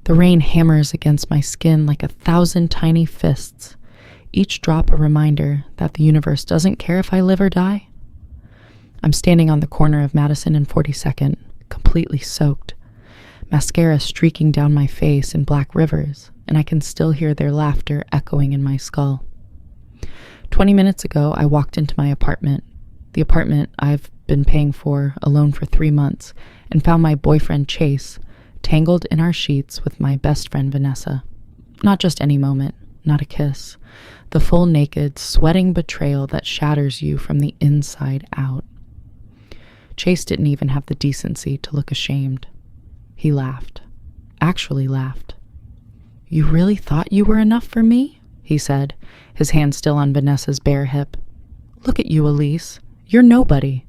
The rain hammers against my skin like 1,000 tiny fists, each drop a reminder that the universe doesn't care if I live or die. I'm standing on the corner of Madison and 42nd, completely soaked, mascara streaking down my face in black rivers, and I can still hear their laughter echoing in my skull. 20 minutes ago, I walked into my apartment, the apartment I've been paying for alone for 3 months, and found my boyfriend Chase tangled in our sheets with my best friend Vanessa. Not just any moment, not a kiss, the full naked, sweating betrayal that shatters you from the inside out. Chase didn't even have the decency to look ashamed. He laughed. Actually laughed. "You really thought you were enough for me?" he said, his hand still on Vanessa's bare hip. "Look at you, Elise. You're nobody.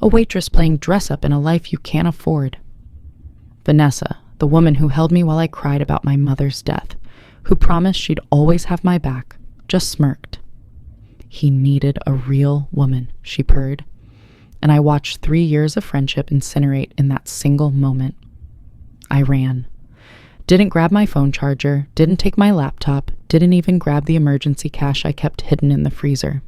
A waitress playing dress-up in a life you can't afford." Vanessa, the woman who held me while I cried about my mother's death, who promised she'd always have my back, just smirked. "He needed a real woman," she purred, and I watched 3 years of friendship incinerate in that single moment. I ran. Didn't grab my phone charger, didn't take my laptop, didn't even grab the emergency cash I kept hidden in the freezer.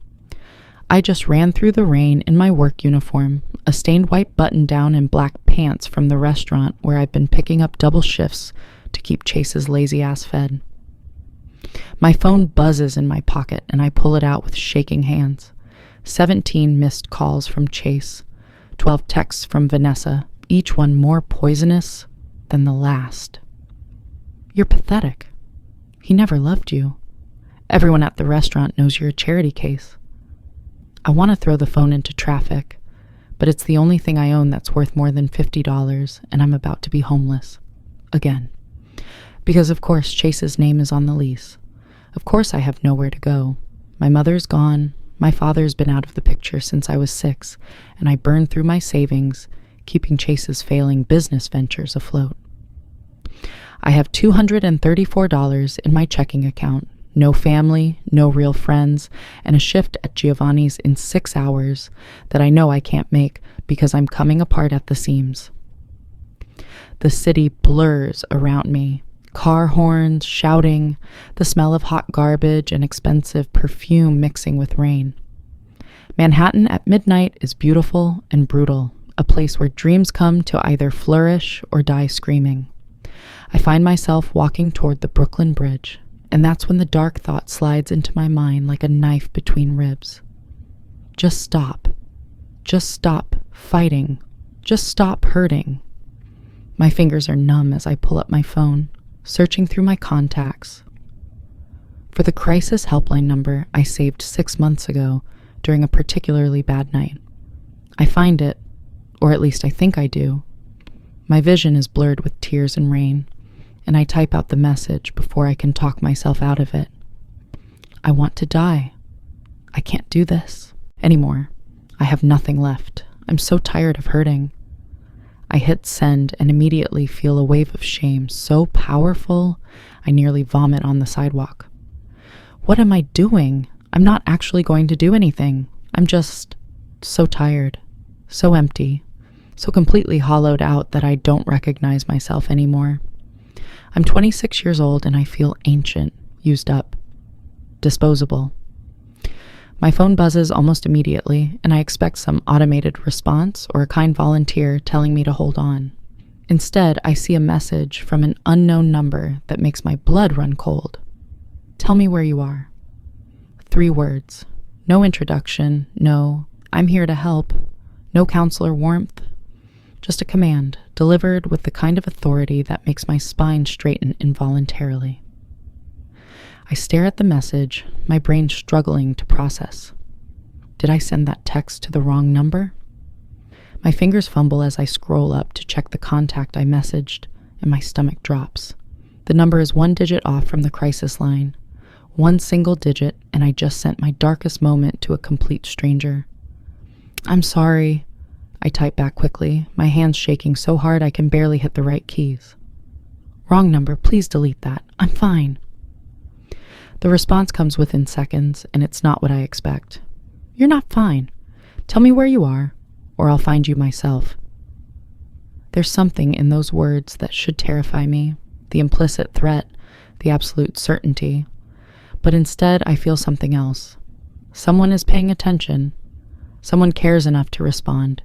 I just ran through the rain in my work uniform, a stained white button-down and black pants from the restaurant where I've been picking up double shifts to keep Chase's lazy ass fed. My phone buzzes in my pocket and I pull it out with shaking hands. 17 missed calls from Chase, 12 texts from Vanessa, each one more poisonous than the last. "You're pathetic. He never loved you. Everyone at the restaurant knows you're a charity case." I want to throw the phone into traffic, but it's the only thing I own that's worth more than $50, and I'm about to be homeless. Again. Because of course Chase's name is on the lease. Of course I have nowhere to go. My mother's gone, my father's been out of the picture since I was 6, and I burned through my savings, keeping Chase's failing business ventures afloat. I have $234 in my checking account, no family, no real friends, and a shift at Giovanni's in 6 hours that I know I can't make because I'm coming apart at the seams. The city blurs around me. Car horns, shouting, the smell of hot garbage and expensive perfume mixing with rain. Manhattan at midnight is beautiful and brutal, a place where dreams come to either flourish or die screaming. I find myself walking toward the Brooklyn Bridge, and that's when the dark thought slides into my mind like a knife between ribs. Just stop. Just stop fighting. Just stop hurting. My fingers are numb as I pull up my phone, searching through my contacts. For the crisis helpline number I saved 6 months ago during a particularly bad night. I find it, or at least I think I do. My vision is blurred with tears and rain, and I type out the message before I can talk myself out of it. I want to die. I can't do this anymore. I have nothing left. I'm so tired of hurting. I hit send and immediately feel a wave of shame so powerful I nearly vomit on the sidewalk. What am I doing? I'm not actually going to do anything. I'm just so tired, so empty, so completely hollowed out that I don't recognize myself anymore. I'm 26 years old and I feel ancient, used up, disposable. My phone buzzes almost immediately, and I expect some automated response or a kind volunteer telling me to hold on. Instead, I see a message from an unknown number that makes my blood run cold. "Tell me where you are." 3 words. No introduction, no, "I'm here to help," no counselor warmth. Just a command, delivered with the kind of authority that makes my spine straighten involuntarily. I stare at the message, my brain struggling to process. Did I send that text to the wrong number? My fingers fumble as I scroll up to check the contact I messaged, and my stomach drops. The number is 1 digit off from the crisis line. 1 single digit, and I just sent my darkest moment to a complete stranger. "I'm sorry," I type back quickly, my hands shaking so hard I can barely hit the right keys. "Wrong number, please delete that. I'm fine." The response comes within seconds, and it's not what I expect. "You're not fine. Tell me where you are, or I'll find you myself." There's something in those words that should terrify me, the implicit threat, the absolute certainty. But instead, I feel something else. Someone is paying attention. Someone cares enough to respond,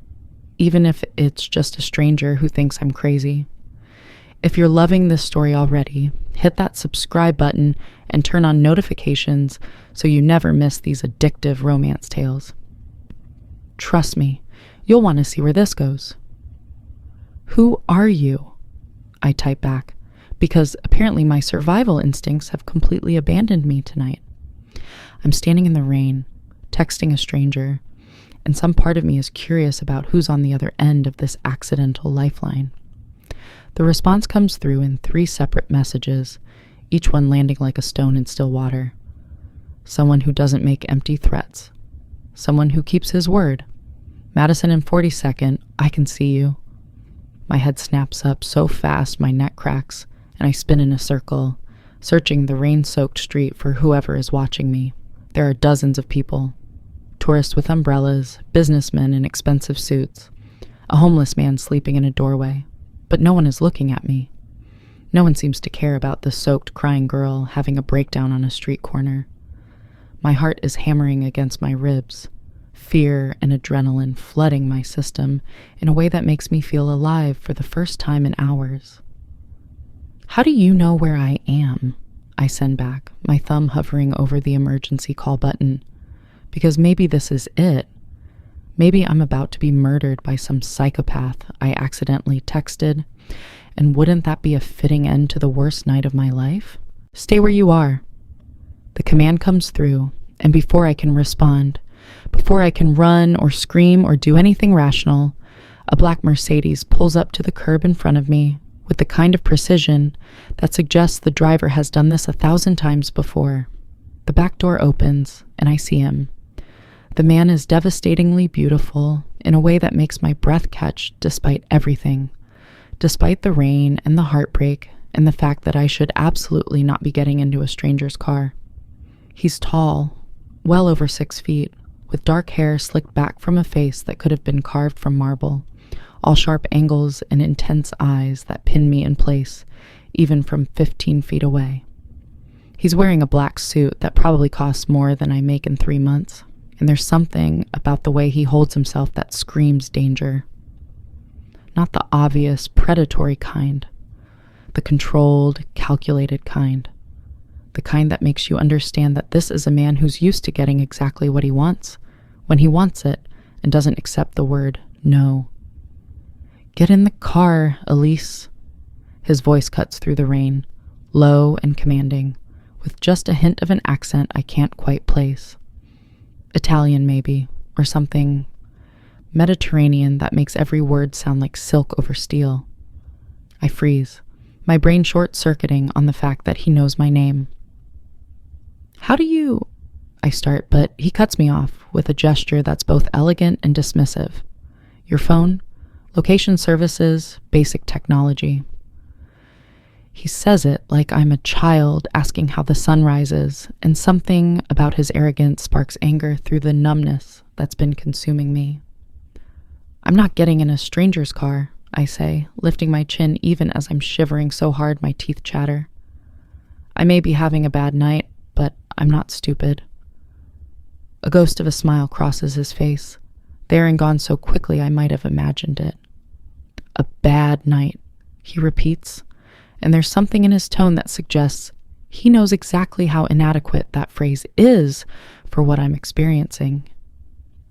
even if it's just a stranger who thinks I'm crazy. If you're loving this story already, hit that subscribe button and turn on notifications so you never miss these addictive romance tales. Trust me, you'll want to see where this goes. Who are you? I type back, because apparently my survival instincts have completely abandoned me tonight. I'm standing in the rain, texting a stranger, and some part of me is curious about who's on the other end of this accidental lifeline. The response comes through in 3 separate messages, each one landing like a stone in still water. Someone who doesn't make empty threats. Someone who keeps his word. Madison in 42nd, I can see you. My head snaps up so fast my neck cracks, and I spin in a circle, searching the rain-soaked street for whoever is watching me. There are dozens of people. Tourists with umbrellas, businessmen in expensive suits, a homeless man sleeping in a doorway. But no one is looking at me. No one seems to care about the soaked, crying girl having a breakdown on a street corner. My heart is hammering against my ribs, fear and adrenaline flooding my system in a way that makes me feel alive for the first time in hours. How do you know where I am? I send back, my thumb hovering over the emergency call button. Because maybe this is it. Maybe I'm about to be murdered by some psychopath I accidentally texted, and wouldn't that be a fitting end to the worst night of my life? Stay where you are. The command comes through, and before I can respond, before I can run or scream or do anything rational, a black Mercedes pulls up to the curb in front of me with the kind of precision that suggests the driver has done this 1,000 times before. The back door opens, and I see him. The man is devastatingly beautiful in a way that makes my breath catch despite everything, despite the rain and the heartbreak and the fact that I should absolutely not be getting into a stranger's car. He's tall, well over 6 feet, with dark hair slicked back from a face that could have been carved from marble, all sharp angles and intense eyes that pin me in place, even from 15 feet away. He's wearing a black suit that probably costs more than I make in 3 months. And there's something about the way he holds himself that screams danger. Not the obvious, predatory kind. The controlled, calculated kind. The kind that makes you understand that this is a man who's used to getting exactly what he wants, when he wants it, and doesn't accept the word no. Get in the car, Elise. His voice cuts through the rain, low and commanding, with just a hint of an accent I can't quite place. Italian, maybe, or something Mediterranean that makes every word sound like silk over steel. I freeze, my brain short-circuiting on the fact that he knows my name. How do you... I start, but he cuts me off with a gesture that's both elegant and dismissive. Your phone? Location services? Basic technology. He says it like I'm a child asking how the sun rises, and something about his arrogance sparks anger through the numbness that's been consuming me. I'm not getting in a stranger's car, I say, lifting my chin even as I'm shivering so hard my teeth chatter. I may be having a bad night, but I'm not stupid. A ghost of a smile crosses his face, there and gone so quickly I might have imagined it. A bad night, he repeats, and there's something in his tone that suggests he knows exactly how inadequate that phrase is for what I'm experiencing.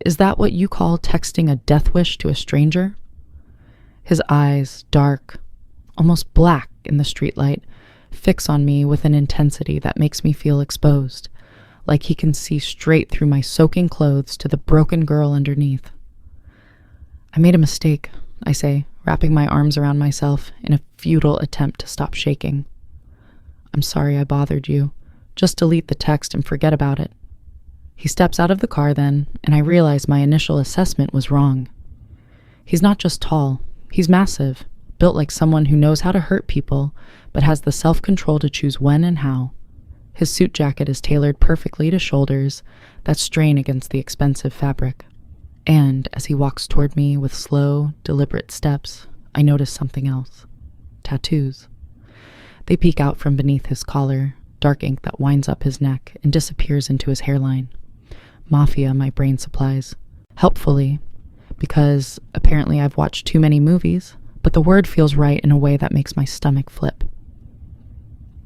Is that what you call texting a death wish to a stranger? His eyes, dark, almost black in the streetlight, fix on me with an intensity that makes me feel exposed, like he can see straight through my soaking clothes to the broken girl underneath. I made a mistake, I say, wrapping my arms around myself in a futile attempt to stop shaking. I'm sorry I bothered you. Just delete the text and forget about it. He steps out of the car then, and I realize my initial assessment was wrong. He's not just tall, he's massive, built like someone who knows how to hurt people, but has the self-control to choose when and how. His suit jacket is tailored perfectly to shoulders that strain against the expensive fabric. And as he walks toward me with slow, deliberate steps, I notice something else. Tattoos. They peek out from beneath his collar, dark ink that winds up his neck and disappears into his hairline. Mafia, my brain supplies. Helpfully, because apparently I've watched too many movies, but the word feels right in a way that makes my stomach flip.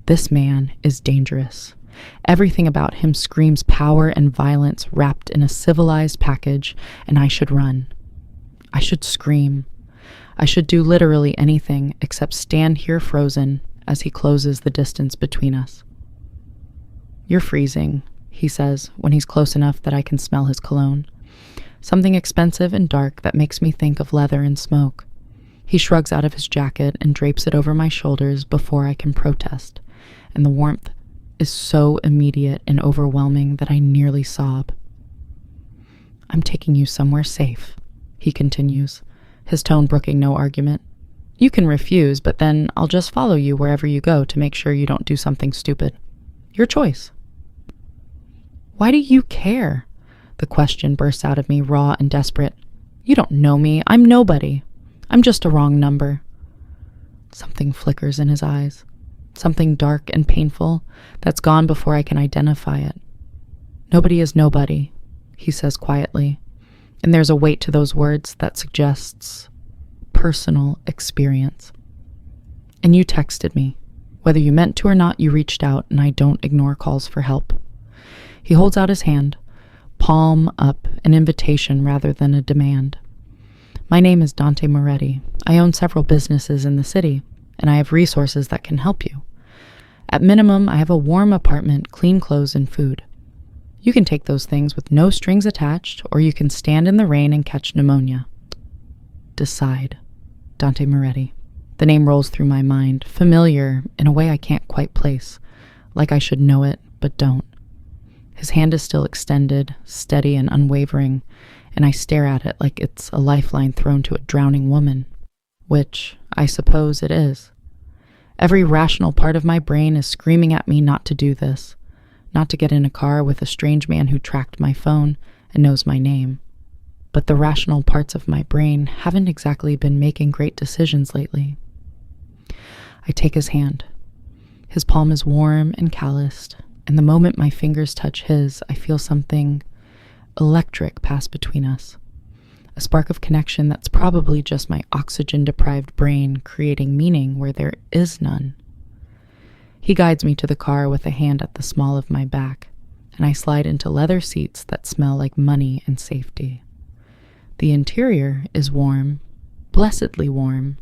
This man is dangerous. Everything about him screams power and violence wrapped in a civilized package, and I should run. I should scream. I should do literally anything except stand here frozen as he closes the distance between us. "You're freezing," he says when he's close enough that I can smell his cologne. Something expensive and dark that makes me think of leather and smoke. He shrugs out of his jacket and drapes it over my shoulders before I can protest, and the warmth is so immediate and overwhelming that I nearly sob. "I'm taking you somewhere safe," he continues, his tone brooking no argument. "You can refuse, but then I'll just follow you wherever you go to make sure you don't do something stupid. Your choice." "Why do you care?" The question bursts out of me, raw and desperate. "You don't know me. I'm nobody. I'm just a wrong number." Something flickers in his eyes. Something dark and painful that's gone before I can identify it. "Nobody is nobody," he says quietly, and there's a weight to those words that suggests personal experience. "And you texted me. Whether you meant to or not, you reached out, and I don't ignore calls for help." He holds out his hand, palm up, an invitation rather than a demand. "My name is Dante Moretti. I own several businesses in the city, and I have resources that can help you. At minimum, I have a warm apartment, clean clothes, and food. You can take those things with no strings attached, or you can stand in the rain and catch pneumonia. Decide." Dante Moretti. The name rolls through my mind, familiar in a way I can't quite place, like I should know it, but don't. His hand is still extended, steady and unwavering, and I stare at it like it's a lifeline thrown to a drowning woman, which I suppose it is. Every rational part of my brain is screaming at me not to do this, not to get in a car with a strange man who tracked my phone and knows my name. But the rational parts of my brain haven't exactly been making great decisions lately. I take his hand. His palm is warm and calloused, and the moment my fingers touch his, I feel something electric pass between us. A spark of connection that's probably just my oxygen-deprived brain creating meaning where there is none. He guides me to the car with a hand at the small of my back, and I slide into leather seats that smell like money and safety. The interior is warm, blessedly warm,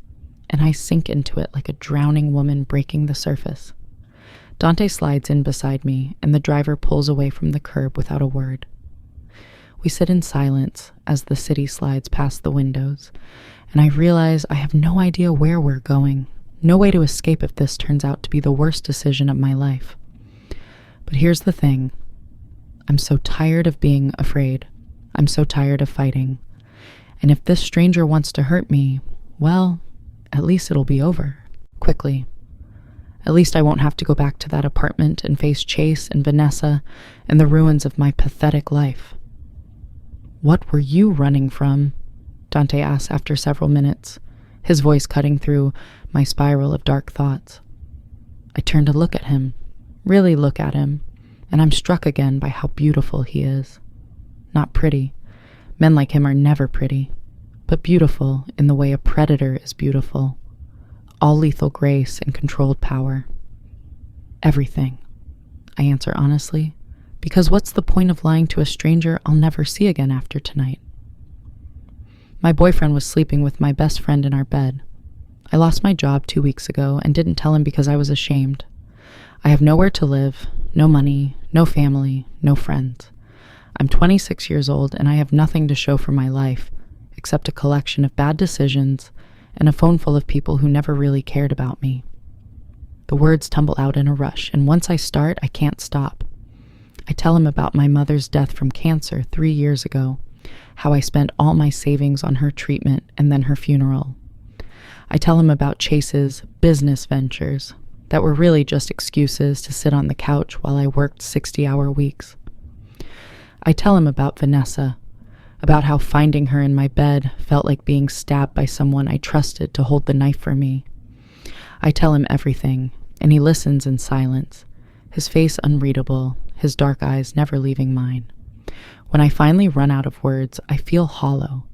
and I sink into it like a drowning woman breaking the surface. Dante slides in beside me, and the driver pulls away from the curb without a word. We sit in silence as the city slides past the windows, and I realize I have no idea where we're going, no way to escape if this turns out to be the worst decision of my life. But here's the thing. I'm so tired of being afraid. I'm so tired of fighting. And if this stranger wants to hurt me, well, at least it'll be over, quickly. At least I won't have to go back to that apartment and face Chase and Vanessa and the ruins of my pathetic life. "What were you running from?" Dante asks after several minutes, his voice cutting through my spiral of dark thoughts. I turn to look at him, really look at him, and I'm struck again by how beautiful he is. Not pretty. Men like him are never pretty, but beautiful in the way a predator is beautiful. All lethal grace and controlled power. Everything, I answer honestly, because what's the point of lying to a stranger I'll never see again after tonight? My boyfriend was sleeping with my best friend in our bed. I lost my job 2 weeks ago and didn't tell him because I was ashamed. I have nowhere to live, no money, no family, no friends. I'm 26 years old and I have nothing to show for my life except a collection of bad decisions and a phone full of people who never really cared about me. The words tumble out in a rush, and once I start, I can't stop. I tell him about my mother's death from cancer 3 years ago, how I spent all my savings on her treatment and then her funeral. I tell him about Chase's business ventures that were really just excuses to sit on the couch while I worked 60-hour weeks. I tell him about Vanessa, about how finding her in my bed felt like being stabbed by someone I trusted to hold the knife for me. I tell him everything, and he listens in silence, his face unreadable, his dark eyes never leaving mine. When I finally run out of words, I feel hollow,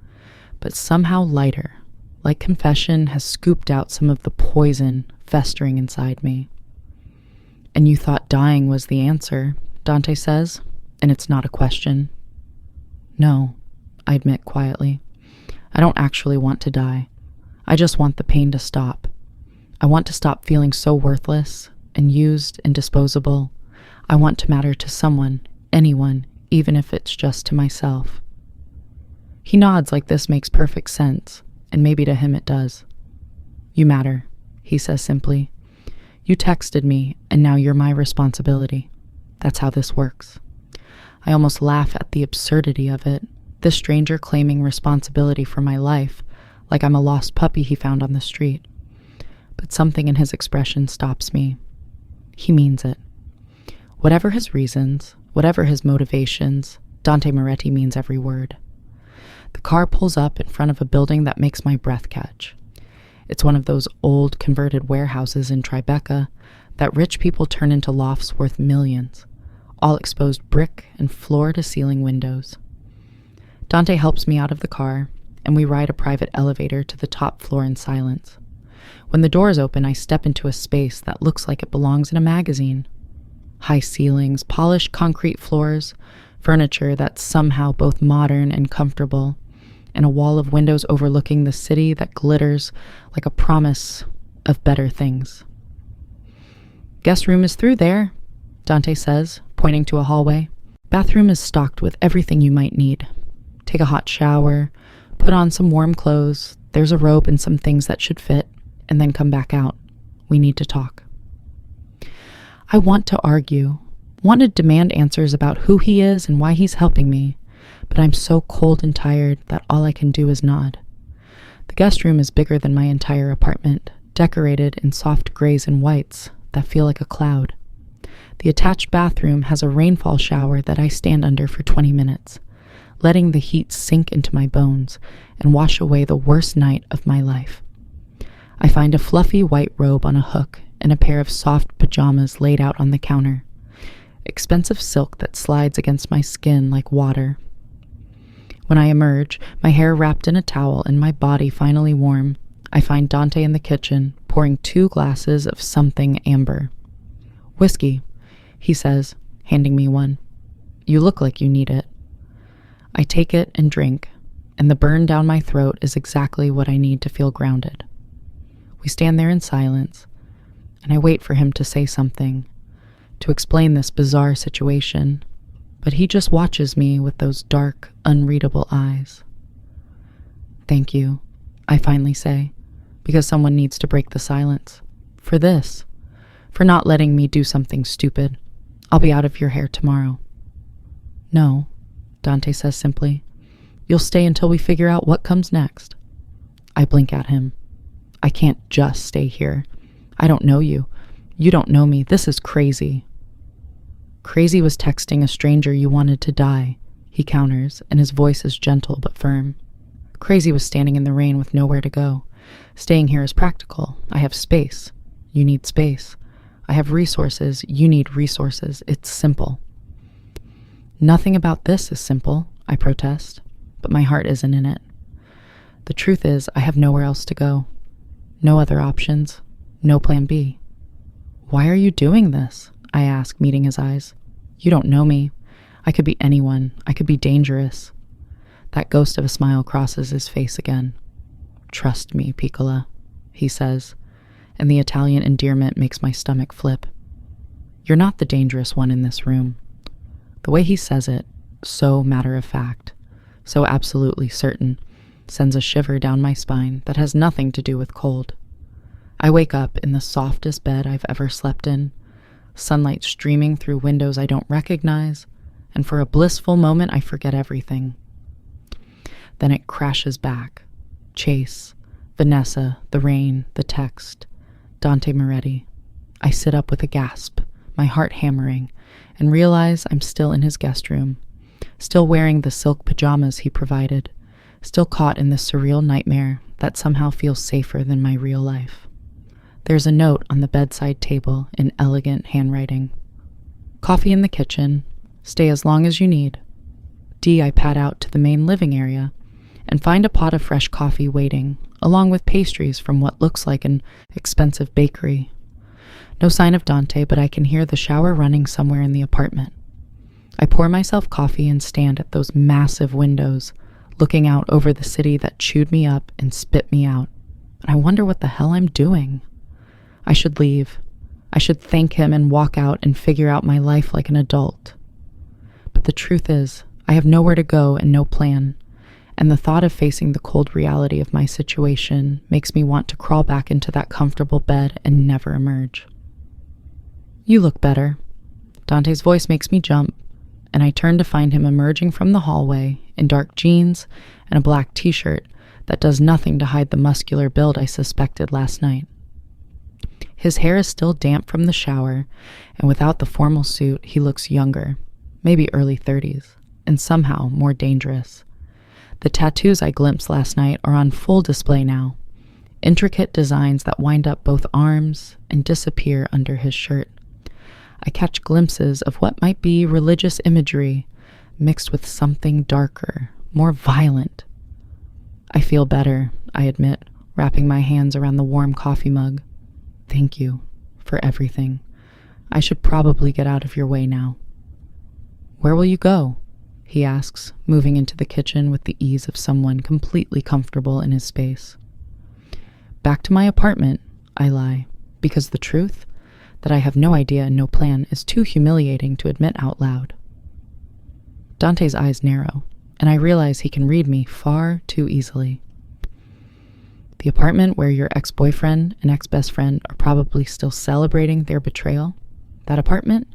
but somehow lighter, like confession has scooped out some of the poison festering inside me. And you thought dying was the answer, Dante says, and it's not a question. No, I admit quietly. I don't actually want to die. I just want the pain to stop. I want to stop feeling so worthless and used and disposable. I want to matter to someone, anyone, even if it's just to myself. He nods like this makes perfect sense, and maybe to him it does. You matter, he says simply. You texted me, and now you're my responsibility. That's how this works. I almost laugh at the absurdity of it, this stranger claiming responsibility for my life, like I'm a lost puppy he found on the street. But something in his expression stops me. He means it. Whatever his reasons, whatever his motivations, Dante Moretti means every word. The car pulls up in front of a building that makes my breath catch. It's one of those old converted warehouses in Tribeca that rich people turn into lofts worth millions, all exposed brick and floor-to-ceiling windows. Dante helps me out of the car, and we ride a private elevator to the top floor in silence. When the doors open, I step into a space that looks like it belongs in a magazine. High ceilings, polished concrete floors, furniture that's somehow both modern and comfortable, and a wall of windows overlooking the city that glitters like a promise of better things. Guest room is through there, Dante says, pointing to a hallway. Bathroom is stocked with everything you might need. Take a hot shower, put on some warm clothes, there's a robe and some things that should fit, and then come back out. We need to talk. I want to argue, want to demand answers about who he is and why he's helping me, but I'm so cold and tired that all I can do is nod. The guest room is bigger than my entire apartment, decorated in soft grays and whites that feel like a cloud. The attached bathroom has a rainfall shower that I stand under for 20 minutes, letting the heat sink into my bones and wash away the worst night of my life. I find a fluffy white robe on a hook and a pair of soft pajamas laid out on the counter. Expensive silk that slides against my skin like water. When I emerge, my hair wrapped in a towel and my body finally warm, I find Dante in the kitchen, pouring 2 glasses of something amber. Whiskey, he says, handing me one. You look like you need it. I take it and drink, and the burn down my throat is exactly what I need to feel grounded. We stand there in silence, and I wait for him to say something, to explain this bizarre situation, but he just watches me with those dark, unreadable eyes. Thank you, I finally say, because someone needs to break the silence. For this. For not letting me do something stupid. I'll be out of your hair tomorrow. No, Dante says simply. You'll stay until we figure out what comes next. I blink at him. I can't just stay here. I don't know you. You don't know me. This is crazy. Crazy was texting a stranger you wanted to die, he counters, and his voice is gentle but firm. Crazy was standing in the rain with nowhere to go. Staying here is practical. I have space. You need space. I have resources. You need resources. It's simple. Nothing about this is simple, I protest, but my heart isn't in it. The truth is, I have nowhere else to go. No other options. No plan B. Why are you doing this? I ask, meeting his eyes. You don't know me. I could be anyone. I could be dangerous. That ghost of a smile crosses his face again. Trust me, Piccola, he says, and the Italian endearment makes my stomach flip. You're not the dangerous one in this room. The way he says it, so matter-of-fact, so absolutely certain, sends a shiver down my spine that has nothing to do with cold. I wake up in the softest bed I've ever slept in, sunlight streaming through windows I don't recognize, and for a blissful moment I forget everything. Then it crashes back. Chase, Vanessa, the rain, the text, Dante Moretti. I sit up with a gasp, my heart hammering, and realize I'm still in his guest room, still wearing the silk pajamas he provided, still caught in this surreal nightmare that somehow feels safer than my real life. There's a note on the bedside table in elegant handwriting. Coffee in the kitchen. Stay as long as you need. I pad out to the main living area and find a pot of fresh coffee waiting, along with pastries from what looks like an expensive bakery. No sign of Dante, but I can hear the shower running somewhere in the apartment. I pour myself coffee and stand at those massive windows, looking out over the city that chewed me up and spit me out. And I wonder what the hell I'm doing. I should leave. I should thank him and walk out and figure out my life like an adult. But the truth is, I have nowhere to go and no plan, and the thought of facing the cold reality of my situation makes me want to crawl back into that comfortable bed and never emerge. You look better. Dante's voice makes me jump, and I turn to find him emerging from the hallway in dark jeans and a black t-shirt that does nothing to hide the muscular build I suspected last night. His hair is still damp from the shower, and without the formal suit, he looks younger, maybe early 30s, and somehow more dangerous. The tattoos I glimpsed last night are on full display now, intricate designs that wind up both arms and disappear under his shirt. I catch glimpses of what might be religious imagery mixed with something darker, more violent. I feel better, I admit, wrapping my hands around the warm coffee mug. Thank you for everything. I should probably get out of your way now. Where will you go? He asks, moving into the kitchen with the ease of someone completely comfortable in his space. Back to my apartment, I lie, because the truth, that I have no idea and no plan, is too humiliating to admit out loud. Dante's eyes narrow, and I realize he can read me far too easily. The apartment where your ex-boyfriend and ex-best friend are probably still celebrating their betrayal? That apartment?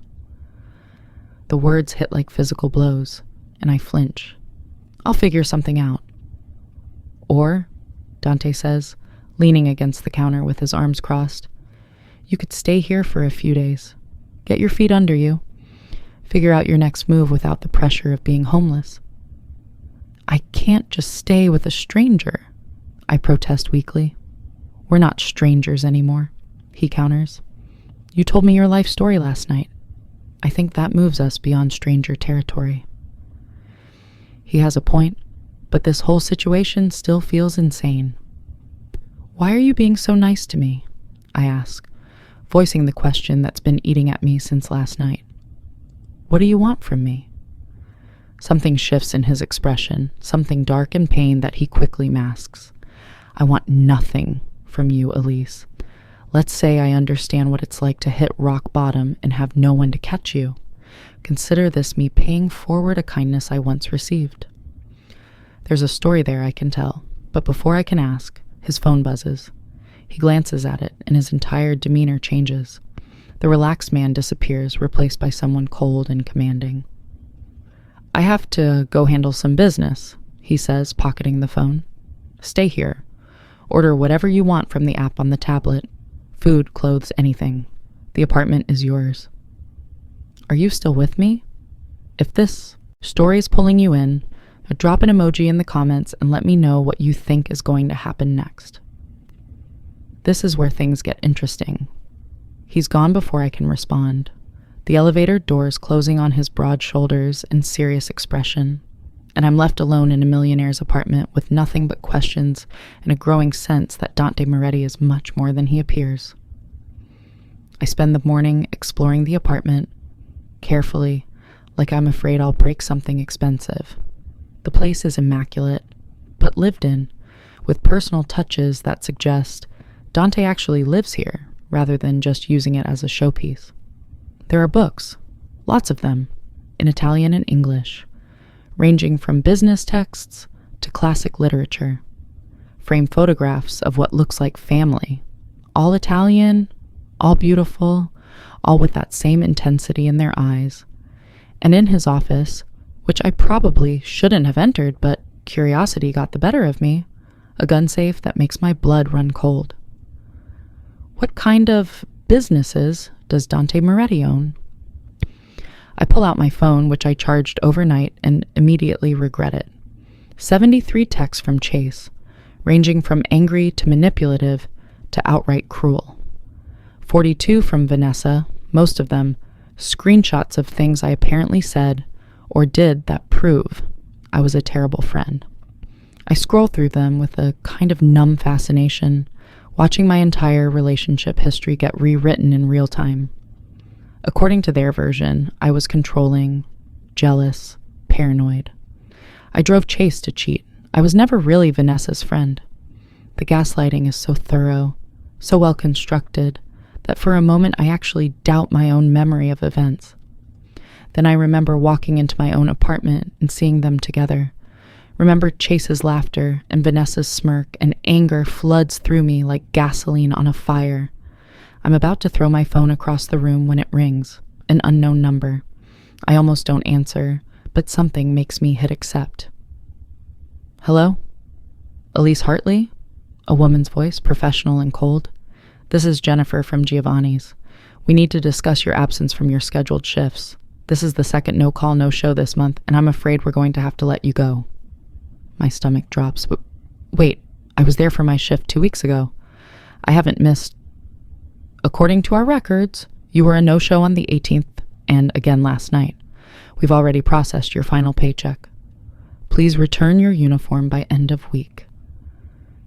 The words hit like physical blows, and I flinch. I'll figure something out. Or, Dante says, leaning against the counter with his arms crossed, you could stay here for a few days. Get your feet under you. Figure out your next move without the pressure of being homeless. I can't just stay with a stranger, I protest weakly. We're not strangers anymore, he counters. You told me your life story last night. I think that moves us beyond stranger territory. He has a point, but this whole situation still feels insane. Why are you being so nice to me? I ask, voicing the question that's been eating at me since last night. What do you want from me? Something shifts in his expression, something dark and pain that he quickly masks. I want nothing from you, Elise. Let's say I understand what it's like to hit rock bottom and have no one to catch you. Consider this me paying forward a kindness I once received. There's a story there I can tell, but before I can ask, his phone buzzes. He glances at it, and his entire demeanor changes. The relaxed man disappears, replaced by someone cold and commanding. I have to go handle some business, he says, pocketing the phone. Stay here. Order whatever you want from the app on the tablet. Food, clothes, anything. The apartment is yours. Are you still with me? If this story's pulling you in, drop an emoji in the comments and let me know what you think is going to happen next. This is where things get interesting. He's gone before I can respond. The elevator doors closing on his broad shoulders and serious expression, and I'm left alone in a millionaire's apartment with nothing but questions and a growing sense that Dante Moretti is much more than he appears. I spend the morning exploring the apartment, carefully, like I'm afraid I'll break something expensive. The place is immaculate, but lived in, with personal touches that suggest Dante actually lives here, rather than just using it as a showpiece. There are books, lots of them, in Italian and English, ranging from business texts to classic literature. Framed photographs of what looks like family, all Italian, all beautiful, all with that same intensity in their eyes. And in his office, which I probably shouldn't have entered, but curiosity got the better of me, a gun safe that makes my blood run cold. What kind of businesses does Dante Moretti own? I pull out my phone, which I charged overnight, and immediately regret it. 73 texts from Chase, ranging from angry to manipulative to outright cruel. 42 from Vanessa, most of them screenshots of things I apparently said or did that prove I was a terrible friend. I scroll through them with a kind of numb fascination, watching my entire relationship history get rewritten in real time. According to their version, I was controlling, jealous, paranoid. I drove Chase to cheat. I was never really Vanessa's friend. The gaslighting is so thorough, so well constructed, that for a moment I actually doubt my own memory of events. Then I remember walking into my own apartment and seeing them together. Remember Chase's laughter and Vanessa's smirk, and anger floods through me like gasoline on a fire. I'm about to throw my phone across the room when it rings, an unknown number. I almost don't answer, but something makes me hit accept. Hello? Elise Hartley? A woman's voice, professional and cold. This is Jennifer from Giovanni's. We need to discuss your absence from your scheduled shifts. This is the second no-call, no-show this month, and I'm afraid we're going to have to let you go. My stomach drops. Wait, I was there for my shift 2 weeks ago. I haven't missed. According to our records, you were a no-show on the 18th and again last night. We've already processed your final paycheck. Please return your uniform by end of week.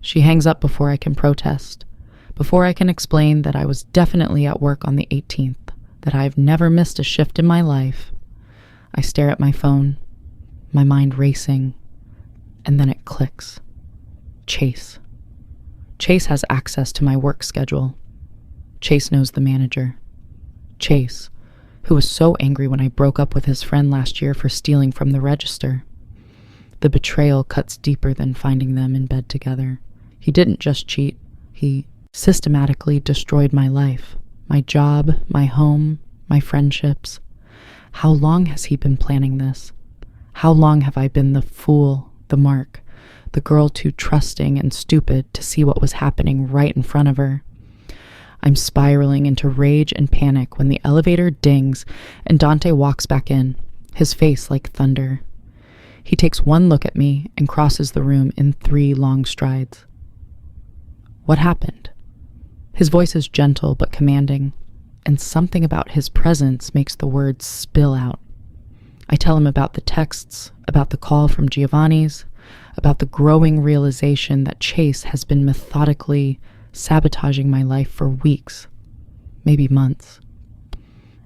She hangs up before I can protest, before I can explain that I was definitely at work on the 18th, that I've never missed a shift in my life. I stare at my phone, my mind racing, and then it clicks. Chase. Chase has access to my work schedule. Chase knows the manager. Chase, who was so angry when I broke up with his friend last year for stealing from the register. The betrayal cuts deeper than finding them in bed together. He didn't just cheat. He systematically destroyed my life, my job, my home, my friendships. How long has he been planning this? How long have I been the fool, the mark, the girl too trusting and stupid to see what was happening right in front of her? I'm spiraling into rage and panic when the elevator dings and Dante walks back in, his face like thunder. He takes one look at me and crosses the room in 3 long strides. What happened? His voice is gentle but commanding, and something about his presence makes the words spill out. I tell him about the texts, about the call from Giovanni's, about the growing realization that Chase has been methodically sabotaging my life for weeks, maybe months.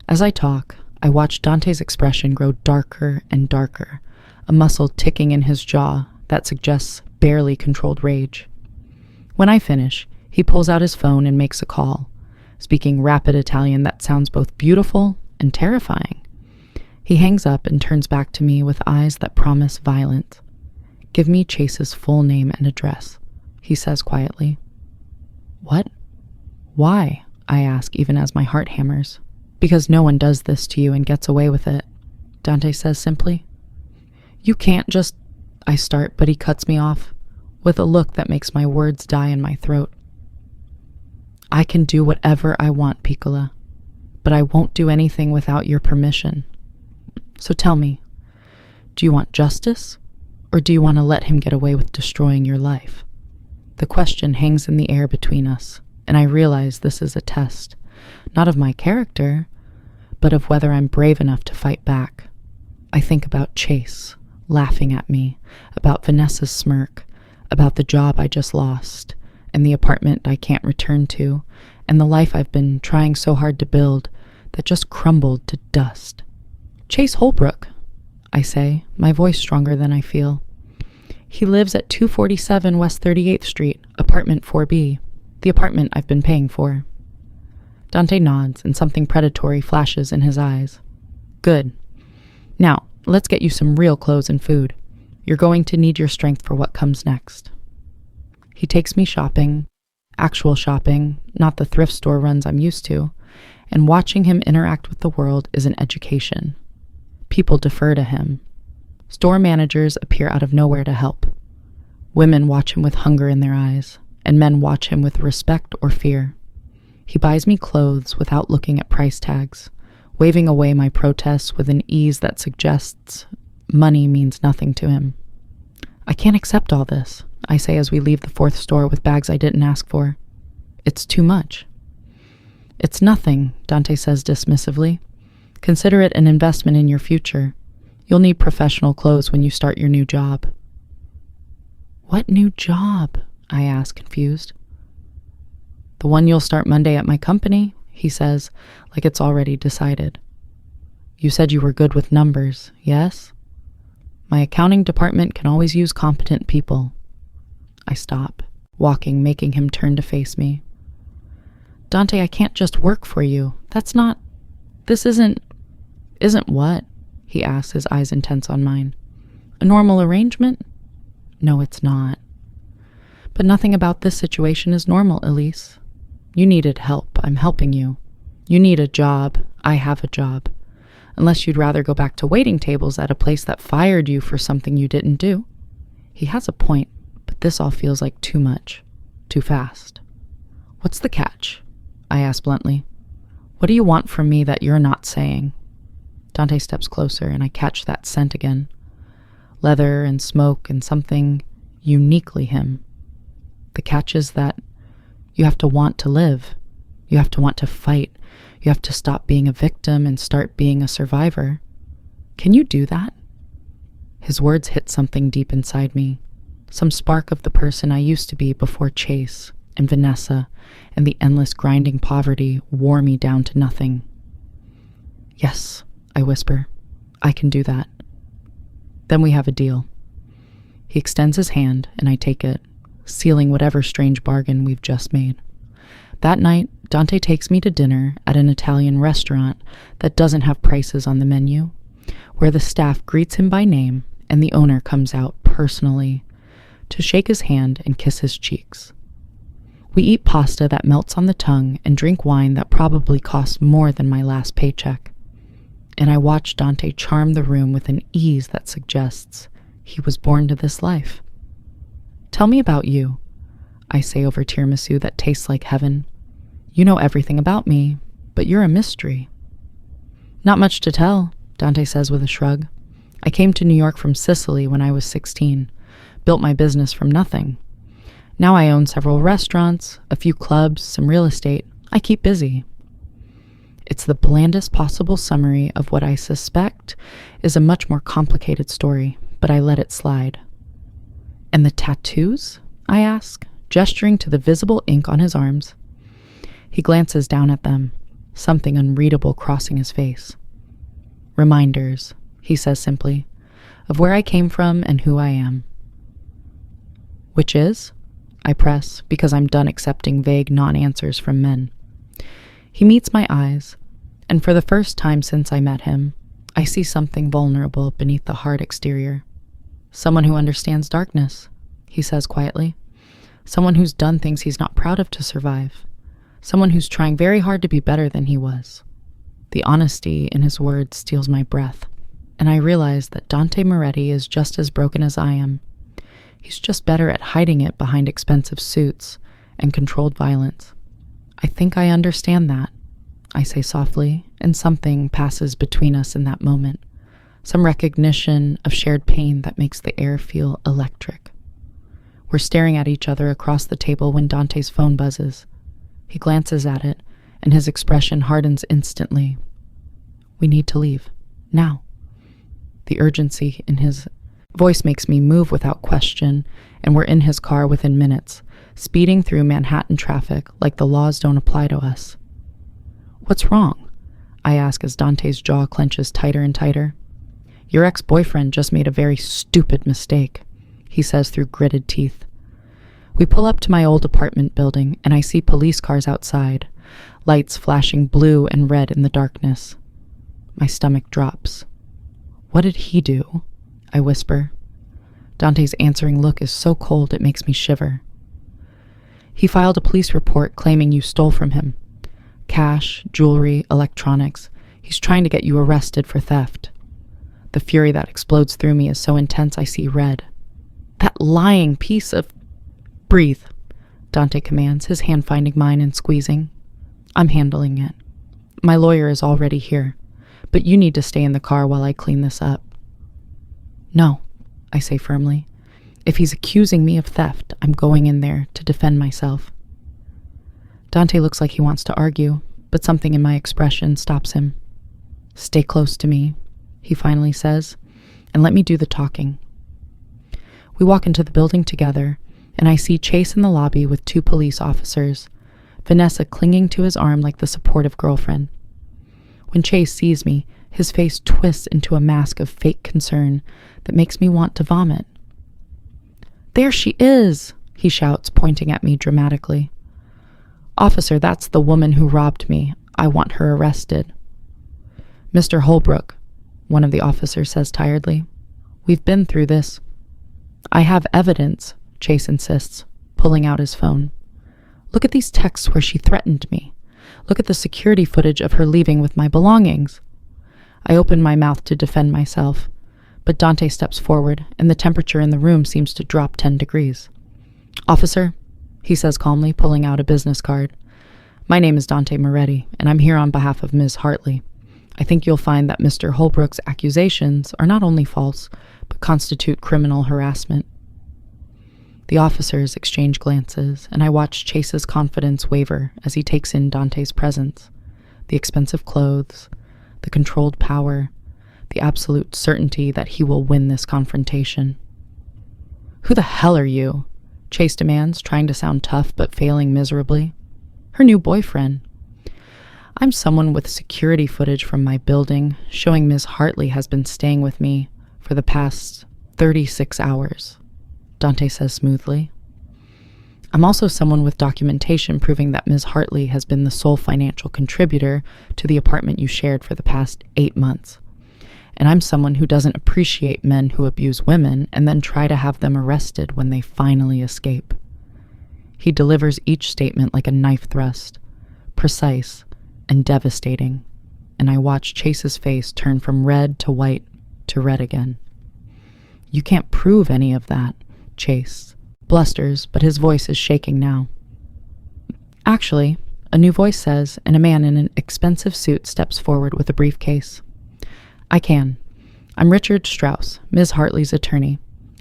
As I talk, I watch Dante's expression grow darker and darker, a muscle ticking in his jaw that suggests barely controlled rage. When I finish, he pulls out his phone and makes a call, speaking rapid Italian that sounds both beautiful and terrifying. He hangs up and turns back to me with eyes that promise violence. Give me Chase's full name and address, he says quietly. What? Why? I ask, even as my heart hammers. Because no one does this to you and gets away with it, Dante says simply. You can't just... I start, but he cuts me off, with a look that makes my words die in my throat. I can do whatever I want, Piccola, but I won't do anything without your permission. So tell me, do you want justice, or do you want to let him get away with destroying your life? The question hangs in the air between us, and I realize this is a test, not of my character, but of whether I'm brave enough to fight back. I think about Chase, laughing at me, about Vanessa's smirk, about the job I just lost, and the apartment I can't return to, and the life I've been trying so hard to build that just crumbled to dust. Chase Holbrook, I say, my voice stronger than I feel. He lives at 247 West 38th Street, apartment 4B, the apartment I've been paying for. Dante nods, and something predatory flashes in his eyes. Good. Now, let's get you some real clothes and food. You're going to need your strength for what comes next. He takes me shopping, actual shopping, not the thrift store runs I'm used to, and watching him interact with the world is an education. People defer to him. Store managers appear out of nowhere to help. Women watch him with hunger in their eyes, and men watch him with respect or fear. He buys me clothes without looking at price tags, waving away my protests with an ease that suggests money means nothing to him. I can't accept all this, I say as we leave the 4th store with bags I didn't ask for. It's too much. It's nothing, Dante says dismissively. Consider it an investment in your future. You'll need professional clothes when you start your new job. What new job? I ask, confused. The one you'll start Monday at my company, he says, like it's already decided. You said you were good with numbers, yes? My accounting department can always use competent people. I stop, walking, making him turn to face me. Dante, I can't just work for you. This isn't what? He asks, his eyes intense on mine. A normal arrangement? No, it's not. But nothing about this situation is normal, Elise. You needed help. I'm helping you. You need a job. I have a job. Unless you'd rather go back to waiting tables at a place that fired you for something you didn't do. He has a point, but this all feels like too much. Too fast. What's the catch? I ask bluntly. What do you want from me that you're not saying? Dante steps closer and I catch that scent again. Leather and smoke and something uniquely him. The catch is that you have to want to live. You have to want to fight. You have to stop being a victim and start being a survivor. Can you do that? His words hit something deep inside me. Some spark of the person I used to be before Chase and Vanessa and the endless grinding poverty wore me down to nothing. Yes, I whisper. I can do that. Then we have a deal. He extends his hand and I take it, sealing whatever strange bargain we've just made. That night, Dante takes me to dinner at an Italian restaurant that doesn't have prices on the menu, where the staff greets him by name and the owner comes out personally to shake his hand and kiss his cheeks. We eat pasta that melts on the tongue and drink wine that probably costs more than my last paycheck. And I watch Dante charm the room with an ease that suggests he was born to this life. Tell me about you, I say over tiramisu that tastes like heaven. You know everything about me, but you're a mystery. Not much to tell, Dante says with a shrug. I came to New York from Sicily when I was 16, built my business from nothing. Now I own several restaurants, a few clubs, some real estate. I keep busy. It's the blandest possible summary of what I suspect is a much more complicated story, but I let it slide. And the tattoos? I ask, gesturing to the visible ink on his arms. He glances down at them, something unreadable crossing his face. Reminders, he says simply, of where I came from and who I am. Which is? I press, because I'm done accepting vague non-answers from men. He meets my eyes, and for the first time since I met him, I see something vulnerable beneath the hard exterior. Someone who understands darkness, he says quietly. Someone who's done things he's not proud of to survive. Someone who's trying very hard to be better than he was. The honesty in his words steals my breath, and I realize that Dante Moretti is just as broken as I am. He's just better at hiding it behind expensive suits and controlled violence. I think I understand that, I say softly, and something passes between us in that moment. Some recognition of shared pain that makes the air feel electric. We're staring at each other across the table when Dante's phone buzzes. He glances at it, and his expression hardens instantly. We need to leave. Now. The urgency in his voice makes me move without question, and we're in his car within minutes, speeding through Manhattan traffic like the laws don't apply to us. What's wrong? I ask as Dante's jaw clenches tighter and tighter. Your ex-boyfriend just made a very stupid mistake, he says through gritted teeth. We pull up to my old apartment building, and I see police cars outside, lights flashing blue and red in the darkness. My stomach drops. What did he do? I whisper. Dante's answering look is so cold it makes me shiver. He filed a police report claiming you stole from him. Cash, jewelry, electronics. He's trying to get you arrested for theft. The fury that explodes through me is so intense I see red. That lying piece of... Breathe, Dante commands, his hand finding mine and squeezing. I'm handling it. My lawyer is already here, but you need to stay in the car while I clean this up. No, I say firmly. If he's accusing me of theft, I'm going in there to defend myself. Dante looks like he wants to argue, but something in my expression stops him. "Stay close to me," he finally says, "and let me do the talking." We walk into the building together, and I see Chase in the lobby with 2 police officers, Vanessa clinging to his arm like the supportive girlfriend. When Chase sees me, his face twists into a mask of fake concern that makes me want to vomit. "There she is!" he shouts, pointing at me dramatically. "Officer, that's the woman who robbed me. I want her arrested." "Mr. Holbrook," one of the officers says tiredly, "we've been through this." "I have evidence," Chase insists, pulling out his phone. "Look at these texts where she threatened me. Look at the security footage of her leaving with my belongings." I open my mouth to defend myself, but Dante steps forward, and the temperature in the room seems to drop 10 degrees. "Officer," he says calmly, pulling out a business card. "My name is Dante Moretti, and I'm here on behalf of Ms. Hartley. I think you'll find that Mr. Holbrook's accusations are not only false, but constitute criminal harassment." The officers exchange glances, and I watch Chase's confidence waver as he takes in Dante's presence, the expensive clothes, the controlled power, the absolute certainty that he will win this confrontation. "Who the hell are you?" Chase demands, trying to sound tough but failing miserably. "Her new boyfriend." "I'm someone with security footage from my building showing Ms. Hartley has been staying with me for the past 36 hours, Dante says smoothly. "I'm also someone with documentation proving that Ms. Hartley has been the sole financial contributor to the apartment you shared for the past 8 months. And I'm someone who doesn't appreciate men who abuse women and then try to have them arrested when they finally escape." He delivers each statement like a knife thrust, precise and devastating, and I watch Chase's face turn from red to white to red again. "You can't prove any of that," Chase blusters, but his voice is shaking now. "Actually," a new voice says, and a man in an expensive suit steps forward with a briefcase. "I can. I'm Richard Strauss, Ms. Hartley's attorney.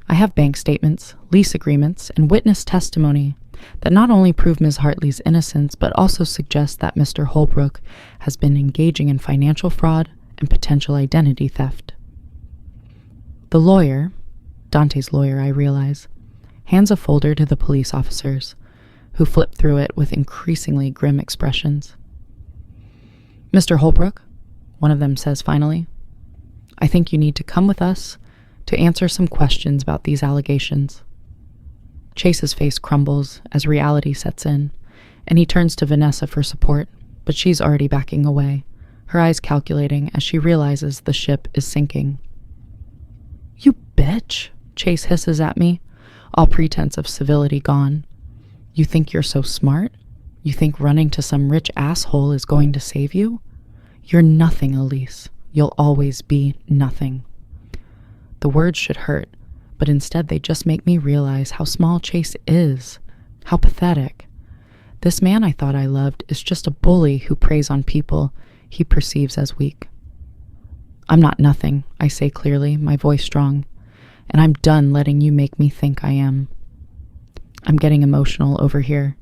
I have bank statements, lease agreements, and witness testimony that not only prove Ms. Hartley's innocence, but also suggest that Mr. Holbrook has been engaging in financial fraud and potential identity theft." The lawyer, Dante's lawyer, I realize, hands a folder to the police officers, who flip through it with increasingly grim expressions. "Mr. Holbrook," one of them says finally, "I think you need to come with us to answer some questions about these allegations." Chase's face crumbles as reality sets in, and he turns to Vanessa for support, but she's already backing away, her eyes calculating as she realizes the ship is sinking. "You bitch," Chase hisses at me, all pretense of civility gone. "You think you're so smart? You think running to some rich asshole is going to save you? You're nothing, Elise. You'll always be nothing." The words should hurt, but instead they just make me realize how small Chase is, how pathetic. This man I thought I loved is just a bully who preys on people he perceives as weak. "I'm not nothing," I say clearly, my voice strong, "and I'm done letting you make me think I am." I'm getting emotional over here.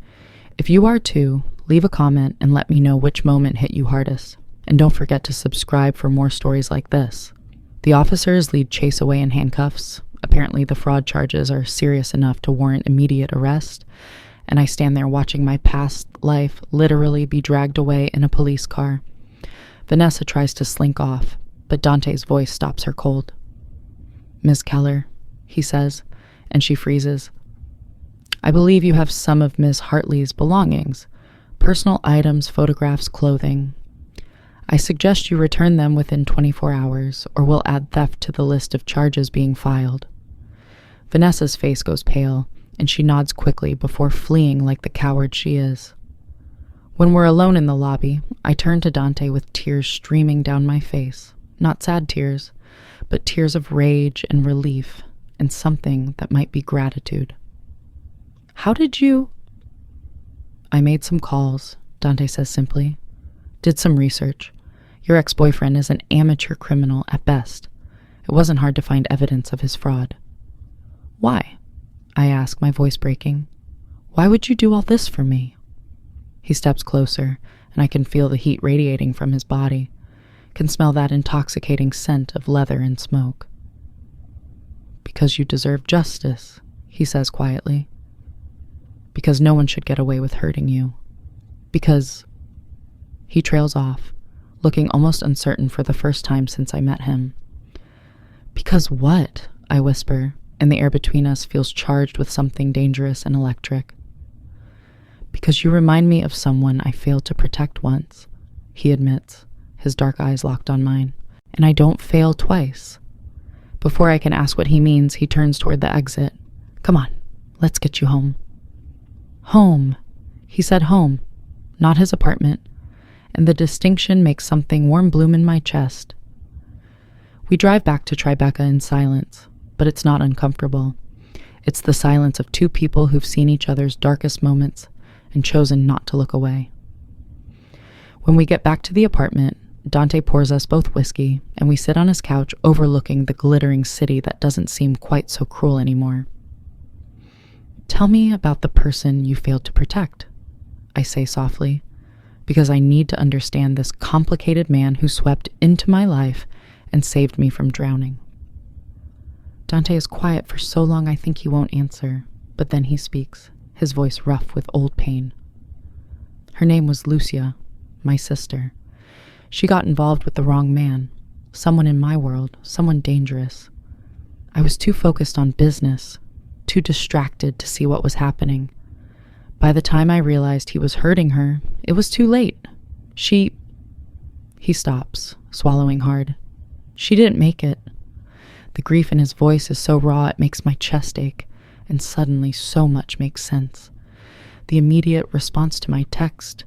If you are too, leave a comment and let me know which moment hit you hardest. And don't forget to subscribe for more stories like this. The officers lead Chase away in handcuffs. Apparently the fraud charges are serious enough to warrant immediate arrest, and I stand there watching my past life literally be dragged away in a police car. Vanessa tries to slink off, but Dante's voice stops her cold. "Ms. Keller," he says, and she freezes. "I believe you have some of Ms. Hartley's belongings, personal items, photographs, clothing. I suggest you return them within 24 hours, or we'll add theft to the list of charges being filed." Vanessa's face goes pale, and she nods quickly before fleeing like the coward she is. When we're alone in the lobby, I turn to Dante with tears streaming down my face. Not sad tears, but tears of rage and relief, and something that might be gratitude. "How did you—" "I made some calls," Dante says simply. "Did some research. Your ex-boyfriend is an amateur criminal at best. It wasn't hard to find evidence of his fraud." "Why?" I ask, my voice breaking. "Why would you do all this for me?" He steps closer, and I can feel the heat radiating from his body, can smell that intoxicating scent of leather and smoke. "Because you deserve justice," he says quietly. "Because no one should get away with hurting you. Because..." He trails off, looking almost uncertain for the first time since I met him. "Because what?" I whisper, and the air between us feels charged with something dangerous and electric. "Because you remind me of someone I failed to protect once," he admits, his dark eyes locked on mine. "And I don't fail twice." Before I can ask what he means, he turns toward the exit. "Come on, let's get you home." Home. He said home, not his apartment, and the distinction makes something warm bloom in my chest. We drive back to Tribeca in silence, but it's not uncomfortable. It's the silence of two people who've seen each other's darkest moments and chosen not to look away. When we get back to the apartment, Dante pours us both whiskey, and we sit on his couch overlooking the glittering city that doesn't seem quite so cruel anymore. "Tell me about the person you failed to protect," I say softly, because I need to understand this complicated man who swept into my life and saved me from drowning. Dante is quiet for so long I think he won't answer, but then he speaks, his voice rough with old pain. "Her name was Lucia, my sister. She got involved with the wrong man, someone in my world, someone dangerous. I was too focused on business, too distracted to see what was happening. By the time I realized he was hurting her, it was too late. He stops, swallowing hard. She didn't make it." The grief in his voice is so raw it makes my chest ache, and suddenly so much makes sense. The immediate response to my text,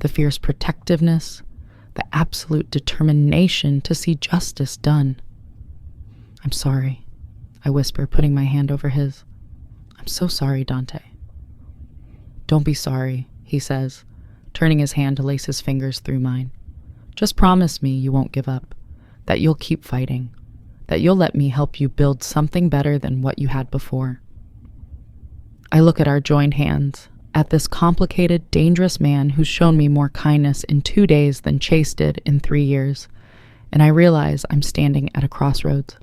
the fierce protectiveness, the absolute determination to see justice done. "I'm sorry," I whisper, putting my hand over his. "I'm so sorry, Dante." "Don't be sorry," he says, turning his hand to lace his fingers through mine. "Just promise me you won't give up, that you'll keep fighting, that you'll let me help you build something better than what you had before." I look at our joined hands, at this complicated, dangerous man who's shown me more kindness in 2 days than Chase did in 3 years, and I realize I'm standing at a crossroads.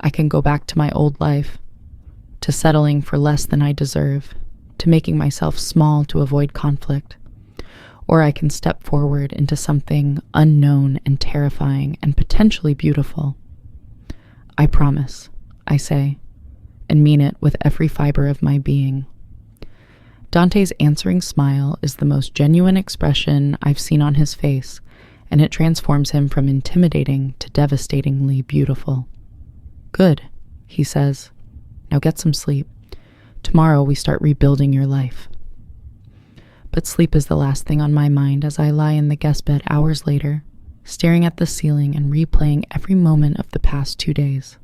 I can go back to my old life, to settling for less than I deserve, to making myself small to avoid conflict, or I can step forward into something unknown and terrifying and potentially beautiful. "I promise," I say, and mean it with every fiber of my being. Dante's answering smile is the most genuine expression I've seen on his face, and it transforms him from intimidating to devastatingly beautiful. "Good," he says. "Now get some sleep. Tomorrow we start rebuilding your life." But sleep is the last thing on my mind as I lie in the guest bed hours later, staring at the ceiling and replaying every moment of the past 2 days.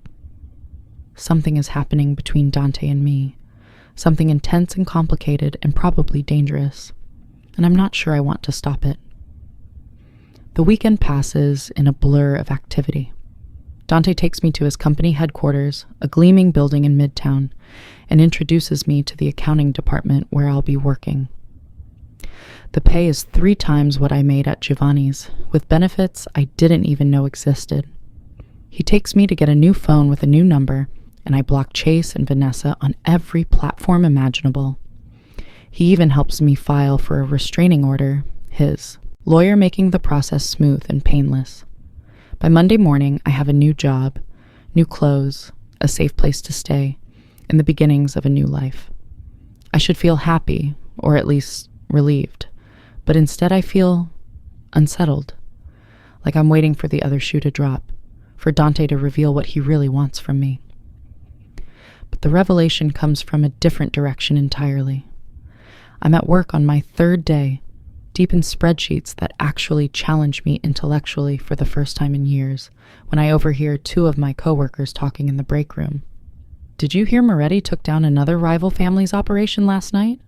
Something is happening between Dante and me, something intense and complicated and probably dangerous, and I'm not sure I want to stop it. The weekend passes in a blur of activity. Dante takes me to his company headquarters, a gleaming building in Midtown, and introduces me to the accounting department where I'll be working. The pay is 3 times what I made at Giovanni's, with benefits I didn't even know existed. He takes me to get a new phone with a new number, and I block Chase and Vanessa on every platform imaginable. He even helps me file for a restraining order, his lawyer making the process smooth and painless. By Monday morning, I have a new job, new clothes, a safe place to stay, and the beginnings of a new life. I should feel happy, or at least relieved, but instead I feel unsettled, like I'm waiting for the other shoe to drop, for Dante to reveal what he really wants from me. But the revelation comes from a different direction entirely. I'm at work on my 3rd day, deep in spreadsheets that actually challenge me intellectually for the first time in years, when I overhear 2 of my coworkers talking in the break room. "Did you hear Moretti took down another rival family's operation last night?"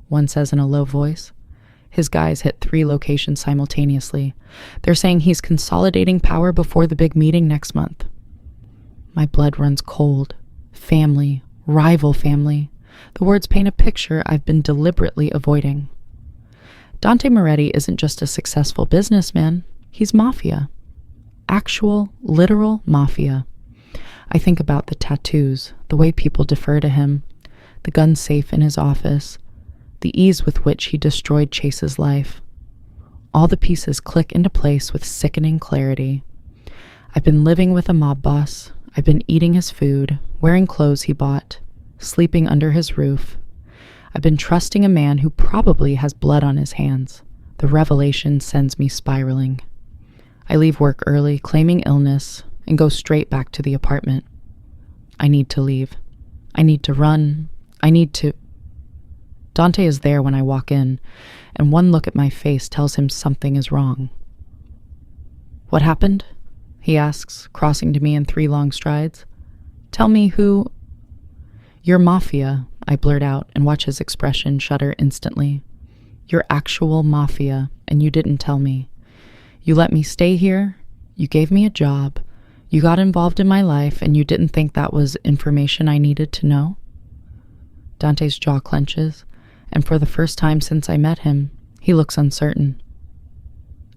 one says in a low voice. His guys hit 3 locations simultaneously. They're saying he's consolidating power before the big meeting next month. My blood runs cold. Family, rival family. The words paint a picture I've been deliberately avoiding. Dante Moretti isn't just a successful businessman, he's mafia. Actual, literal mafia. I think about the tattoos, the way people defer to him, the gun safe in his office, the ease with which he destroyed Chase's life. All the pieces click into place with sickening clarity. I've been living with a mob boss. I've been eating his food, wearing clothes he bought, sleeping under his roof. I've been trusting a man who probably has blood on his hands. The revelation sends me spiraling. I leave work early, claiming illness, and go straight back to the apartment. I need to leave. I need to run. Dante is there when I walk in, and one look at my face tells him something is wrong. "What happened?" he asks, crossing to me in 3 long strides. "Tell me who—" "You're mafia," I blurt out and watch his expression shudder instantly. "You're actual mafia, and you didn't tell me. You let me stay here, you gave me a job, you got involved in my life, and you didn't think that was information I needed to know?" Dante's jaw clenches, and for the first time since I met him, he looks uncertain.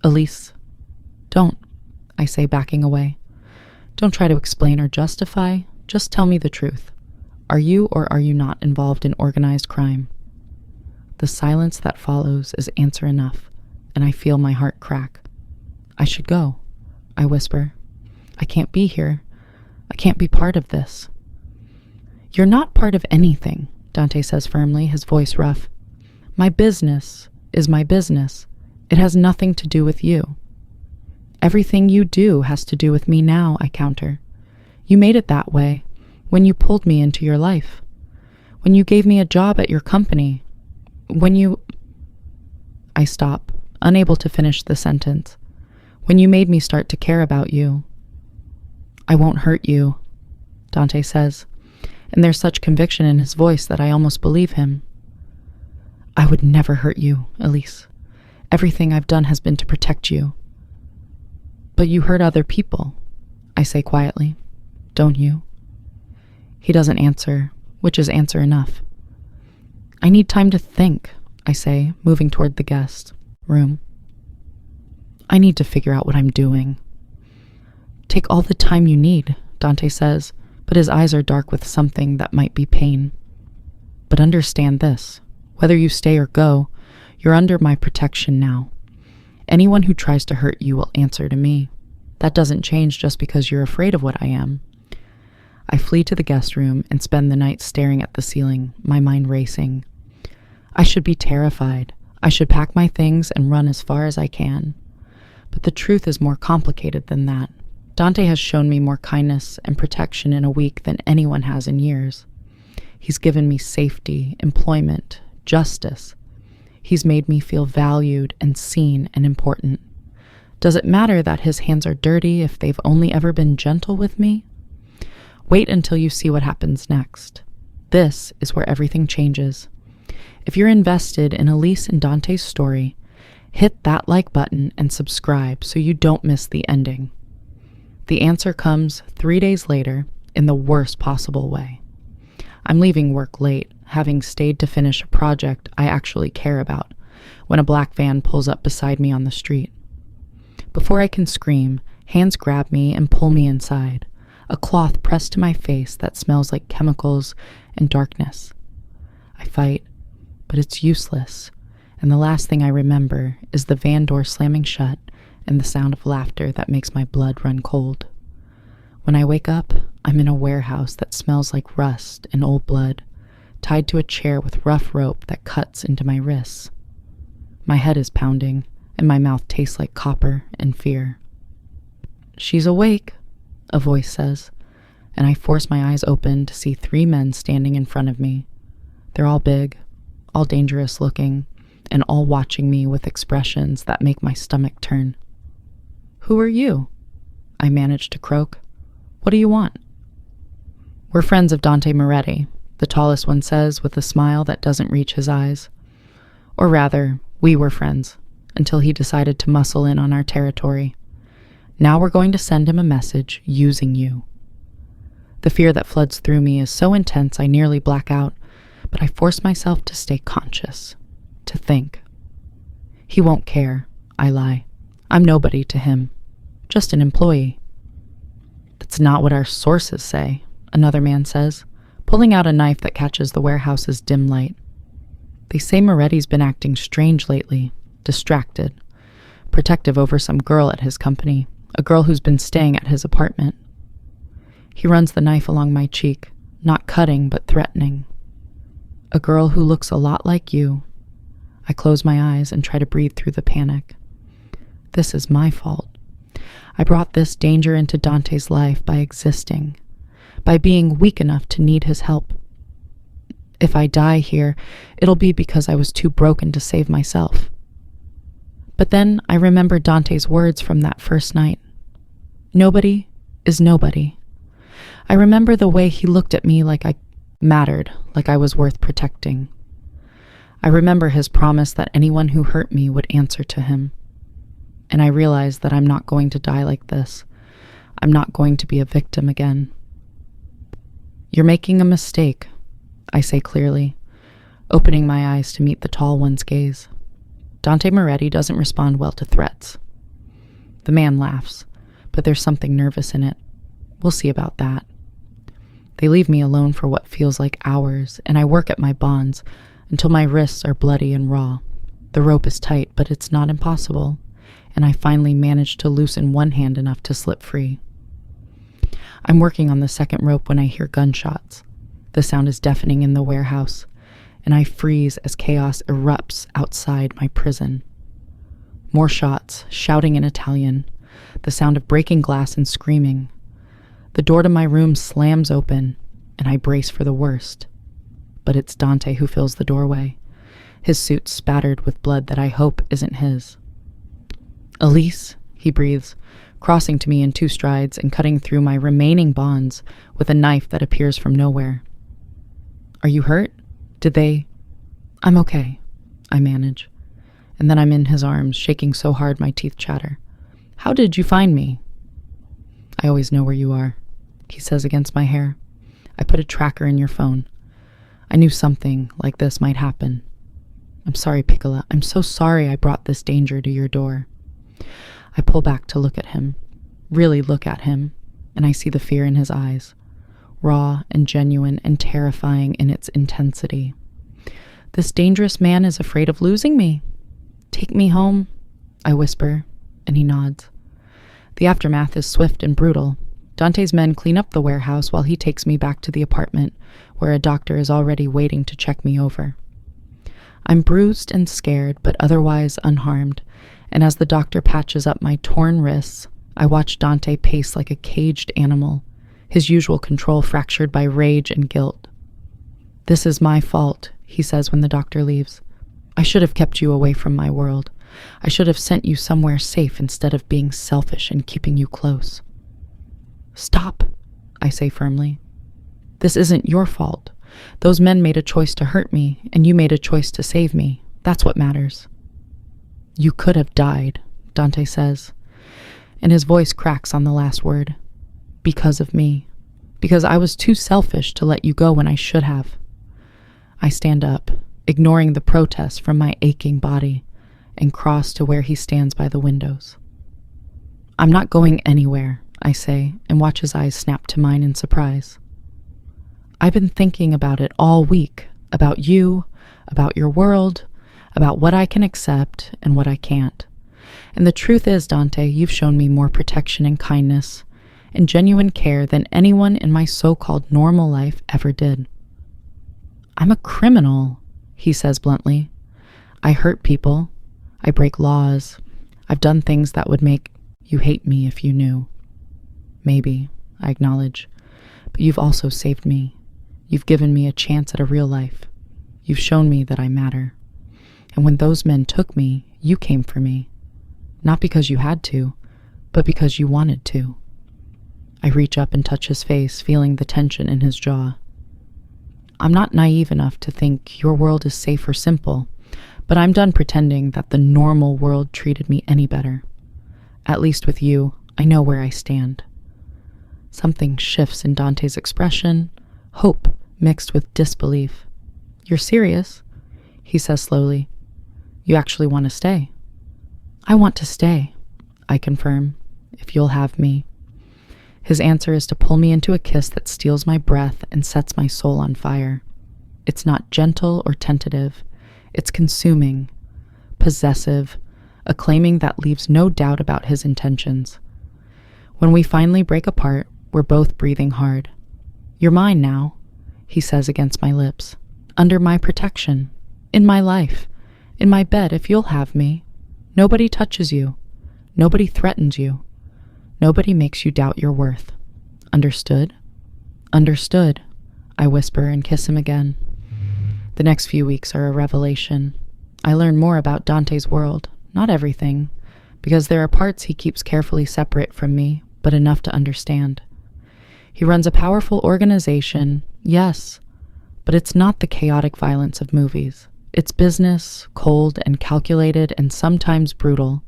"Elise, don't," I say, backing away. "Don't try to explain or justify, just tell me the truth. Are you or are you not involved in organized crime?" The silence that follows is answer enough, and I feel my heart crack. "I should go," I whisper. "I can't be here. I can't be part of this." "You're not part of anything," Dante says firmly, his voice rough. "My business is my business. It has nothing to do with you." "Everything you do has to do with me now," I counter. "You made it that way when you pulled me into your life, when you gave me a job at your company, when you—" I stop, unable to finish the sentence. "When you made me start to care about you." "I won't hurt you," Dante says, and there's such conviction in his voice that I almost believe him. "I would never hurt you, Elise. Everything I've done has been to protect you." "But you hurt other people," I say quietly. "Don't you?" He doesn't answer, which is answer enough. "I need time to think," I say, moving toward the guest room. "I need to figure out what I'm doing." "Take all the time you need," Dante says, but his eyes are dark with something that might be pain. "But understand this. Whether you stay or go, you're under my protection now. Anyone who tries to hurt you will answer to me. That doesn't change just because you're afraid of what I am." I flee to the guest room and spend the night staring at the ceiling, my mind racing. I should be terrified. I should pack my things and run as far as I can. But the truth is more complicated than that. Dante has shown me more kindness and protection in a week than anyone has in years. He's given me safety, employment, justice. He's made me feel valued and seen and important. Does it matter that his hands are dirty if they've only ever been gentle with me? Wait until you see what happens next. This is where everything changes. If you're invested in Elise and Dante's story, hit that like button and subscribe so you don't miss the ending. The answer comes 3 days later in the worst possible way. I'm leaving work late, having stayed to finish a project I actually care about, when a black van pulls up beside me on the street. Before I can scream, hands grab me and pull me inside, a cloth pressed to my face that smells like chemicals and darkness. I fight, but it's useless, and the last thing I remember is the van door slamming shut and the sound of laughter that makes my blood run cold. When I wake up, I'm in a warehouse that smells like rust and old blood, tied to a chair with rough rope that cuts into my wrists. My head is pounding, and my mouth tastes like copper and fear. "She's awake," a voice says, and I force my eyes open to see 3 men standing in front of me. They're all big, all dangerous looking, and all watching me with expressions that make my stomach turn. "Who are you?" I manage to croak. "What do you want?" "We're friends of Dante Moretti," the tallest one says with a smile that doesn't reach his eyes. Or rather, we were friends, until he decided to muscle in on our territory. Now we're going to send him a message using you. The fear that floods through me is so intense I nearly black out, but I force myself to stay conscious, to think. He won't care, I lie. I'm nobody to him. Just an employee. That's not what our sources say, another man says, pulling out a knife that catches the warehouse's dim light. They say Moretti's been acting strange lately, distracted, protective over some girl at his company, a girl who's been staying at his apartment. He runs the knife along my cheek, not cutting but threatening. A girl who looks a lot like you. I close my eyes and try to breathe through the panic. This is my fault. I brought this danger into Dante's life by existing, by being weak enough to need his help. If I die here, it'll be because I was too broken to save myself. But then I remember Dante's words from that first night. Nobody is nobody. I remember the way he looked at me like I mattered, like I was worth protecting. I remember his promise that anyone who hurt me would answer to him. And I realized that I'm not going to die like this. I'm not going to be a victim again. You're making a mistake, I say clearly, opening my eyes to meet the tall one's gaze. Dante Moretti doesn't respond well to threats. The man laughs, but there's something nervous in it. We'll see about that. They leave me alone for what feels like hours, and I work at my bonds until my wrists are bloody and raw. The rope is tight, but it's not impossible, and I finally manage to loosen one hand enough to slip free. I'm working on the second rope when I hear gunshots. The sound is deafening in the warehouse, and I freeze as chaos erupts outside my prison. More shots, shouting in Italian, the sound of breaking glass and screaming. The door to my room slams open, and I brace for the worst. But it's Dante who fills the doorway, his suit spattered with blood that I hope isn't his. "Elise," he breathes, crossing to me in 2 strides and cutting through my remaining bonds with a knife that appears from nowhere. "Are you hurt? Did they—" "I'm okay," I manage. And then I'm in his arms, shaking so hard my teeth chatter. "How did you find me?" "I always know where you are," he says against my hair. "I put a tracker in your phone. I knew something like this might happen. I'm sorry, Piccola. I'm so sorry I brought this danger to your door." I pull back to look at him, really look at him, and I see the fear in his eyes, raw and genuine and terrifying in its intensity. This dangerous man is afraid of losing me. "Take me home," I whisper, and he nods. The aftermath is swift and brutal. Dante's men clean up the warehouse while he takes me back to the apartment, where a doctor is already waiting to check me over. I'm bruised and scared, but otherwise unharmed, and as the doctor patches up my torn wrists, I watch Dante pace like a caged animal, his usual control fractured by rage and guilt. "This is my fault," he says when the doctor leaves. "I should have kept you away from my world. I should have sent you somewhere safe instead of being selfish and keeping you close." "Stop," I say firmly. "This isn't your fault. Those men made a choice to hurt me, and you made a choice to save me. That's what matters." "You could have died," Dante says, and his voice cracks on the last word. "Because of me. Because I was too selfish to let you go when I should have." I stand up, ignoring the protest from my aching body, and cross to where he stands by the windows. "I'm not going anywhere," I say, and watch his eyes snap to mine in surprise. "I've been thinking about it all week, about you, about your world, about what I can accept and what I can't. And the truth is, Dante, you've shown me more protection and kindness and genuine care than anyone in my so-called normal life ever did." "I'm a criminal," he says bluntly. "I hurt people. I break laws. I've done things that would make you hate me if you knew." "Maybe," I acknowledge, "but you've also saved me. You've given me a chance at a real life. You've shown me that I matter. And when those men took me, you came for me. Not because you had to, but because you wanted to." I reach up and touch his face, feeling the tension in his jaw. "I'm not naive enough to think your world is safe or simple, but I'm done pretending that the normal world treated me any better. At least with you, I know where I stand." Something shifts in Dante's expression, hope mixed with disbelief. "You're serious?" he says slowly. "You actually want to stay?" I want to stay, I confirm, if you'll have me. His answer is to pull me into a kiss that steals my breath and sets my soul on fire. It's not gentle or tentative. It's consuming, possessive, a claiming that leaves no doubt about his intentions. When we finally break apart, we're both breathing hard. You're mine now, he says against my lips, under my protection, in my life, in my bed if you'll have me. Nobody touches you. Nobody threatens you. Nobody makes you doubt your worth. Understood? Understood, I whisper and kiss him again. The next few weeks are a revelation. I learn more about Dante's world, not everything, because there are parts he keeps carefully separate from me, but enough to understand. He runs a powerful organization, yes, but it's not the chaotic violence of movies. It's business, cold and calculated and sometimes brutal,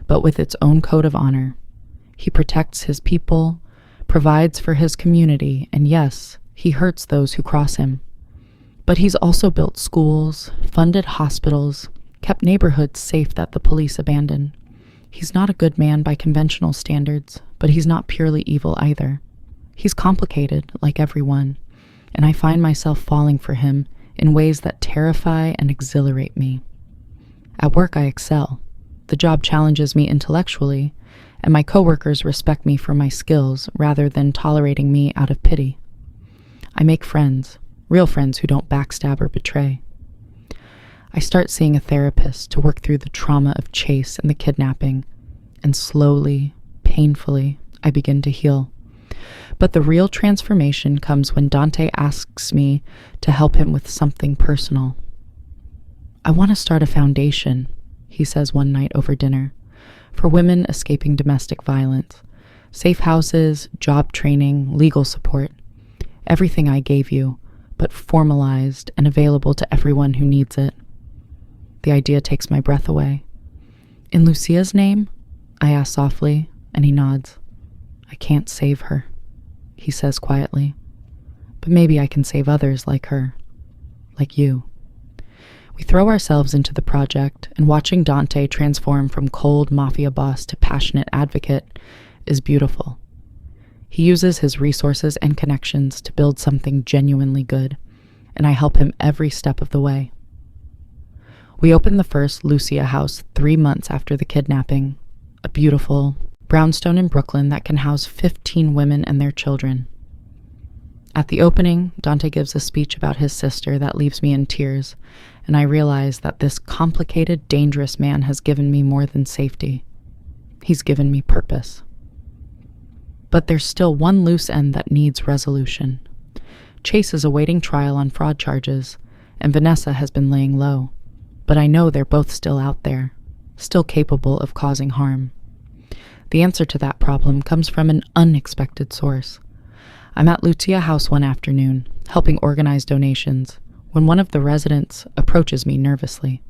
but with its own code of honor. He protects his people, provides for his community, and yes, he hurts those who cross him. But he's also built schools, funded hospitals, kept neighborhoods safe that the police abandon. He's not a good man by conventional standards, but he's not purely evil either. He's complicated, like everyone, and I find myself falling for him in ways that terrify and exhilarate me. At work, I excel. The job challenges me intellectually, and my coworkers respect me for my skills rather than tolerating me out of pity. I make friends, real friends who don't backstab or betray. I start seeing a therapist to work through the trauma of Chase and the kidnapping, and slowly, painfully, I begin to heal. But the real transformation comes when Dante asks me to help him with something personal. I want to start a foundation, he says one night over dinner, for women escaping domestic violence. Safe houses, job training, legal support. Everything I gave you, but formalized and available to everyone who needs it. The idea takes my breath away. In Lucia's name? I ask softly, and he nods. I can't save her, he says quietly. But maybe I can save others like her, like you. We throw ourselves into the project, and watching Dante transform from cold Mafia boss to passionate advocate is beautiful. He uses his resources and connections to build something genuinely good, and I help him every step of the way. We open the first Lucia house 3 months after the kidnapping, a beautiful brownstone in Brooklyn that can house 15 women and their children. At the opening, Dante gives a speech about his sister that leaves me in tears, and I realize that this complicated, dangerous man has given me more than safety. He's given me purpose. But there's still one loose end that needs resolution. Chase is awaiting trial on fraud charges, and Vanessa has been laying low. But I know they're both still out there, still capable of causing harm. The answer to that problem comes from an unexpected source. I'm at Lucia House one afternoon, helping organize donations, when one of the residents approaches me nervously.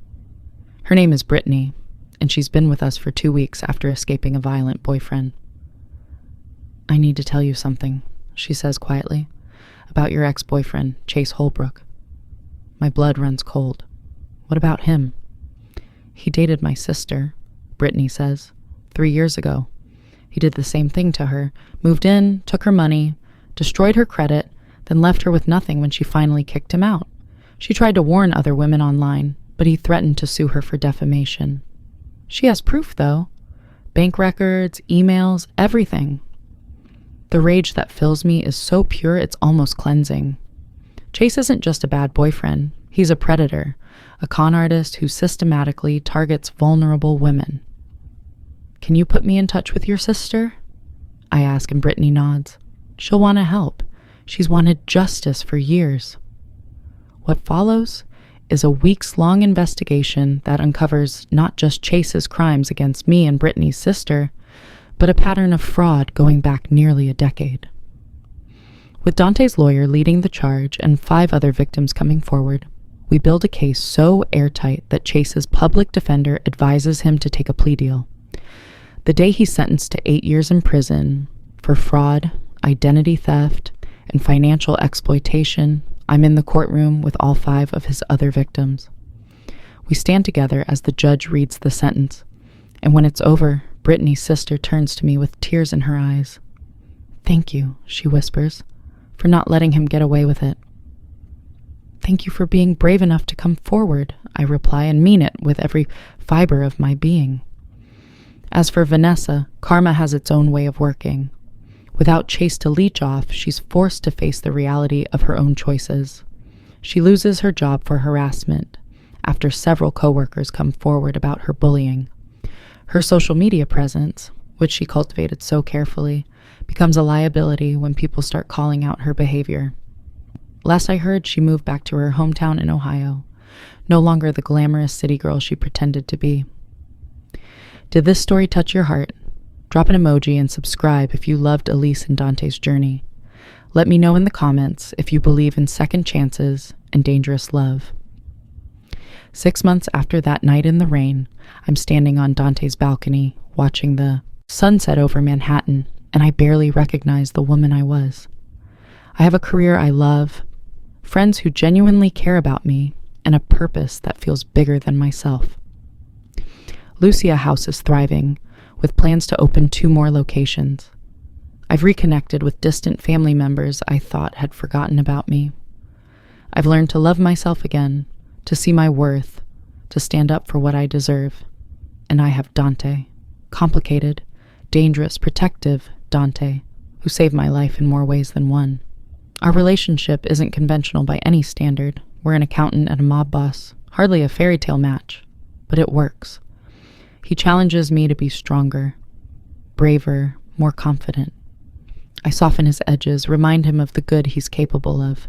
Her name is Brittany, and she's been with us for 2 weeks after escaping a violent boyfriend. I need to tell you something, she says quietly, about your ex-boyfriend, Chase Holbrook. My blood runs cold. What about him? He dated my sister, Brittany says, 3 years ago. He did the same thing to her, moved in, took her money, destroyed her credit, then left her with nothing when she finally kicked him out. She tried to warn other women online, but he threatened to sue her for defamation. She has proof, though. Bank records, emails, everything. The rage that fills me is so pure it's almost cleansing. Chase isn't just a bad boyfriend. He's a predator, a con artist who systematically targets vulnerable women. Can you put me in touch with your sister? I ask, and Brittany nods. She'll want to help. She's wanted justice for years. What follows is a weeks-long investigation that uncovers not just Chase's crimes against me and Brittany's sister, but a pattern of fraud going back nearly a decade. With Dante's lawyer leading the charge and 5 other victims coming forward, we build a case so airtight that Chase's public defender advises him to take a plea deal. The day he's sentenced to 8 years in prison for fraud, identity theft, and financial exploitation, I'm in the courtroom with all 5 of his other victims. We stand together as the judge reads the sentence, And when it's over, Brittany's sister turns to me with tears in her eyes. "Thank you," she whispers, "for not letting him get away with it." "Thank you for being brave enough to come forward," I reply, and mean it with every fiber of my being. As for Vanessa, karma has its own way of working. Without Chase to leech off, she's forced to face the reality of her own choices. She loses her job for harassment after several coworkers come forward about her bullying. Her social media presence, which she cultivated so carefully, becomes a liability when people start calling out her behavior. Last I heard, she moved back to her hometown in Ohio, no longer the glamorous city girl she pretended to be. Did this story touch your heart? Drop an emoji and subscribe if you loved Elise and Dante's journey. Let me know in the comments if you believe in second chances and dangerous love. 6 months after that night in the rain, I'm standing on Dante's balcony, watching the sunset over Manhattan, and I barely recognize the woman I was. I have a career I love, friends who genuinely care about me, and a purpose that feels bigger than myself. Lucia House is thriving, with plans to open 2 more locations. I've reconnected with distant family members I thought had forgotten about me. I've learned to love myself again, to see my worth, to stand up for what I deserve. And I have Dante, complicated, dangerous, protective Dante, who saved my life in more ways than one. Our relationship isn't conventional by any standard. We're an accountant and a mob boss, hardly a fairy tale match, but it works. He challenges me to be stronger, braver, more confident. I soften his edges, remind him of the good he's capable of,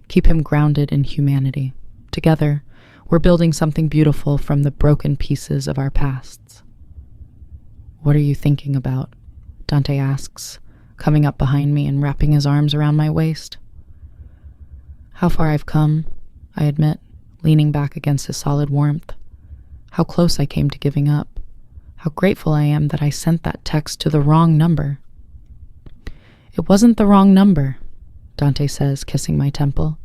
keep him grounded in humanity. Together, we're building something beautiful from the broken pieces of our pasts. "What are you thinking about?" Dante asks, coming up behind me and wrapping his arms around my waist. "How far I've come," I admit, leaning back against his solid warmth. How close I came to giving up. How grateful I am that I sent that text to the wrong number. "It wasn't the wrong number," Dante says, kissing my temple.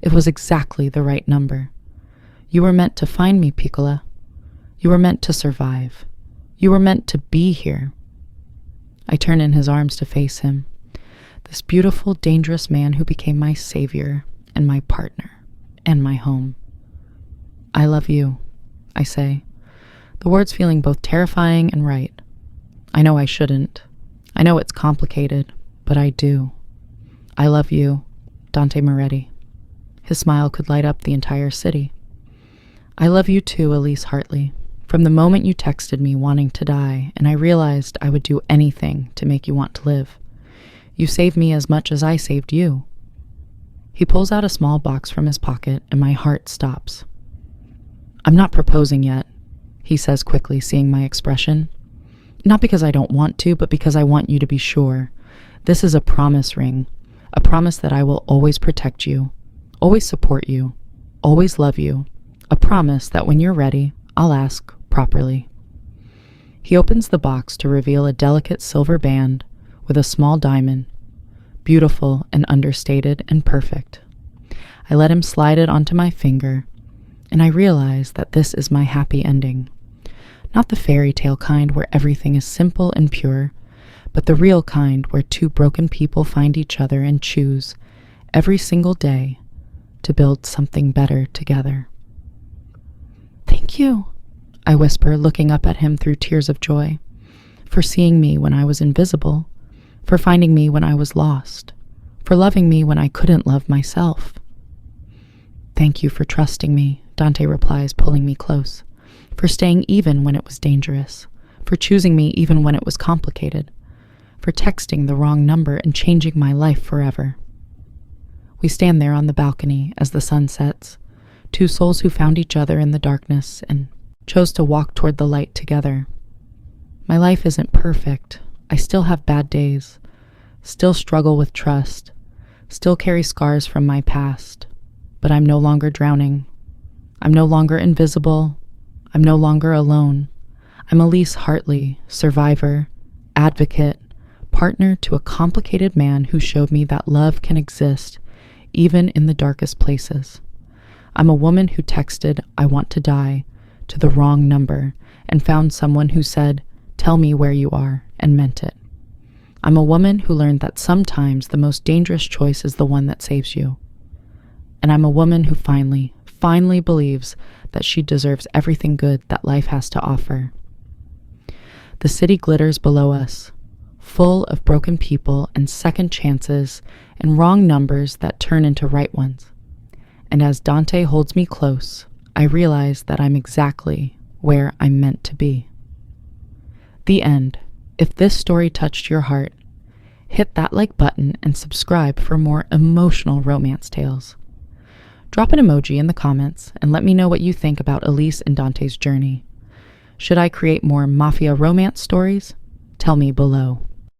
"It was exactly the right number. You were meant to find me, Piccola. You were meant to survive. You were meant to be here." I turn in his arms to face him. This beautiful, dangerous man who became my savior and my partner and my home. "I love you," I say, the words feeling both terrifying and right. I know I shouldn't. I know it's complicated, but I do. I love you, Dante Moretti. His smile could light up the entire city. I love you too, Elise Hartley. From the moment you texted me wanting to die, and I realized I would do anything to make you want to live. You saved me as much as I saved you. He pulls out a small box from his pocket, and my heart stops. "I'm not proposing yet," he says quickly, seeing my expression. "Not because I don't want to, but because I want you to be sure. This is a promise ring, a promise that I will always protect you, always support you, always love you, a promise that when you're ready, I'll ask properly." He opens the box to reveal a delicate silver band with a small diamond, beautiful and understated and perfect. I let him slide it onto my finger, and I realize that this is my happy ending. Not the fairy tale kind where everything is simple and pure, but the real kind where 2 broken people find each other and choose, every single day, to build something better together. "Thank you," I whisper, looking up at him through tears of joy, for seeing me when I was invisible, for finding me when I was lost, for loving me when I couldn't love myself. "Thank you for trusting me," Dante replies, pulling me close, "for staying even when it was dangerous, for choosing me even when it was complicated, for texting the wrong number and changing my life forever." We stand there on the balcony as the sun sets, 2 souls who found each other in the darkness and chose to walk toward the light together. My life isn't perfect. I still have bad days, still struggle with trust, still carry scars from my past, but I'm no longer drowning. I'm no longer invisible. I'm no longer alone. I'm Elise Hartley, survivor, advocate, partner to a complicated man who showed me that love can exist even in the darkest places. I'm a woman who texted, "I want to die," to the wrong number and found someone who said, "Tell me where you are," and meant it. I'm a woman who learned that sometimes the most dangerous choice is the one that saves you. And I'm a woman who finally believes that she deserves everything good that life has to offer. The city glitters below us, full of broken people and second chances and wrong numbers that turn into right ones. And as Dante holds me close, I realize that I'm exactly where I'm meant to be. The end. If this story touched your heart, hit that like button and subscribe for more emotional romance tales. Drop an emoji in the comments and let me know what you think about Elise and Dante's journey. Should I create more Mafia romance stories? Tell me below.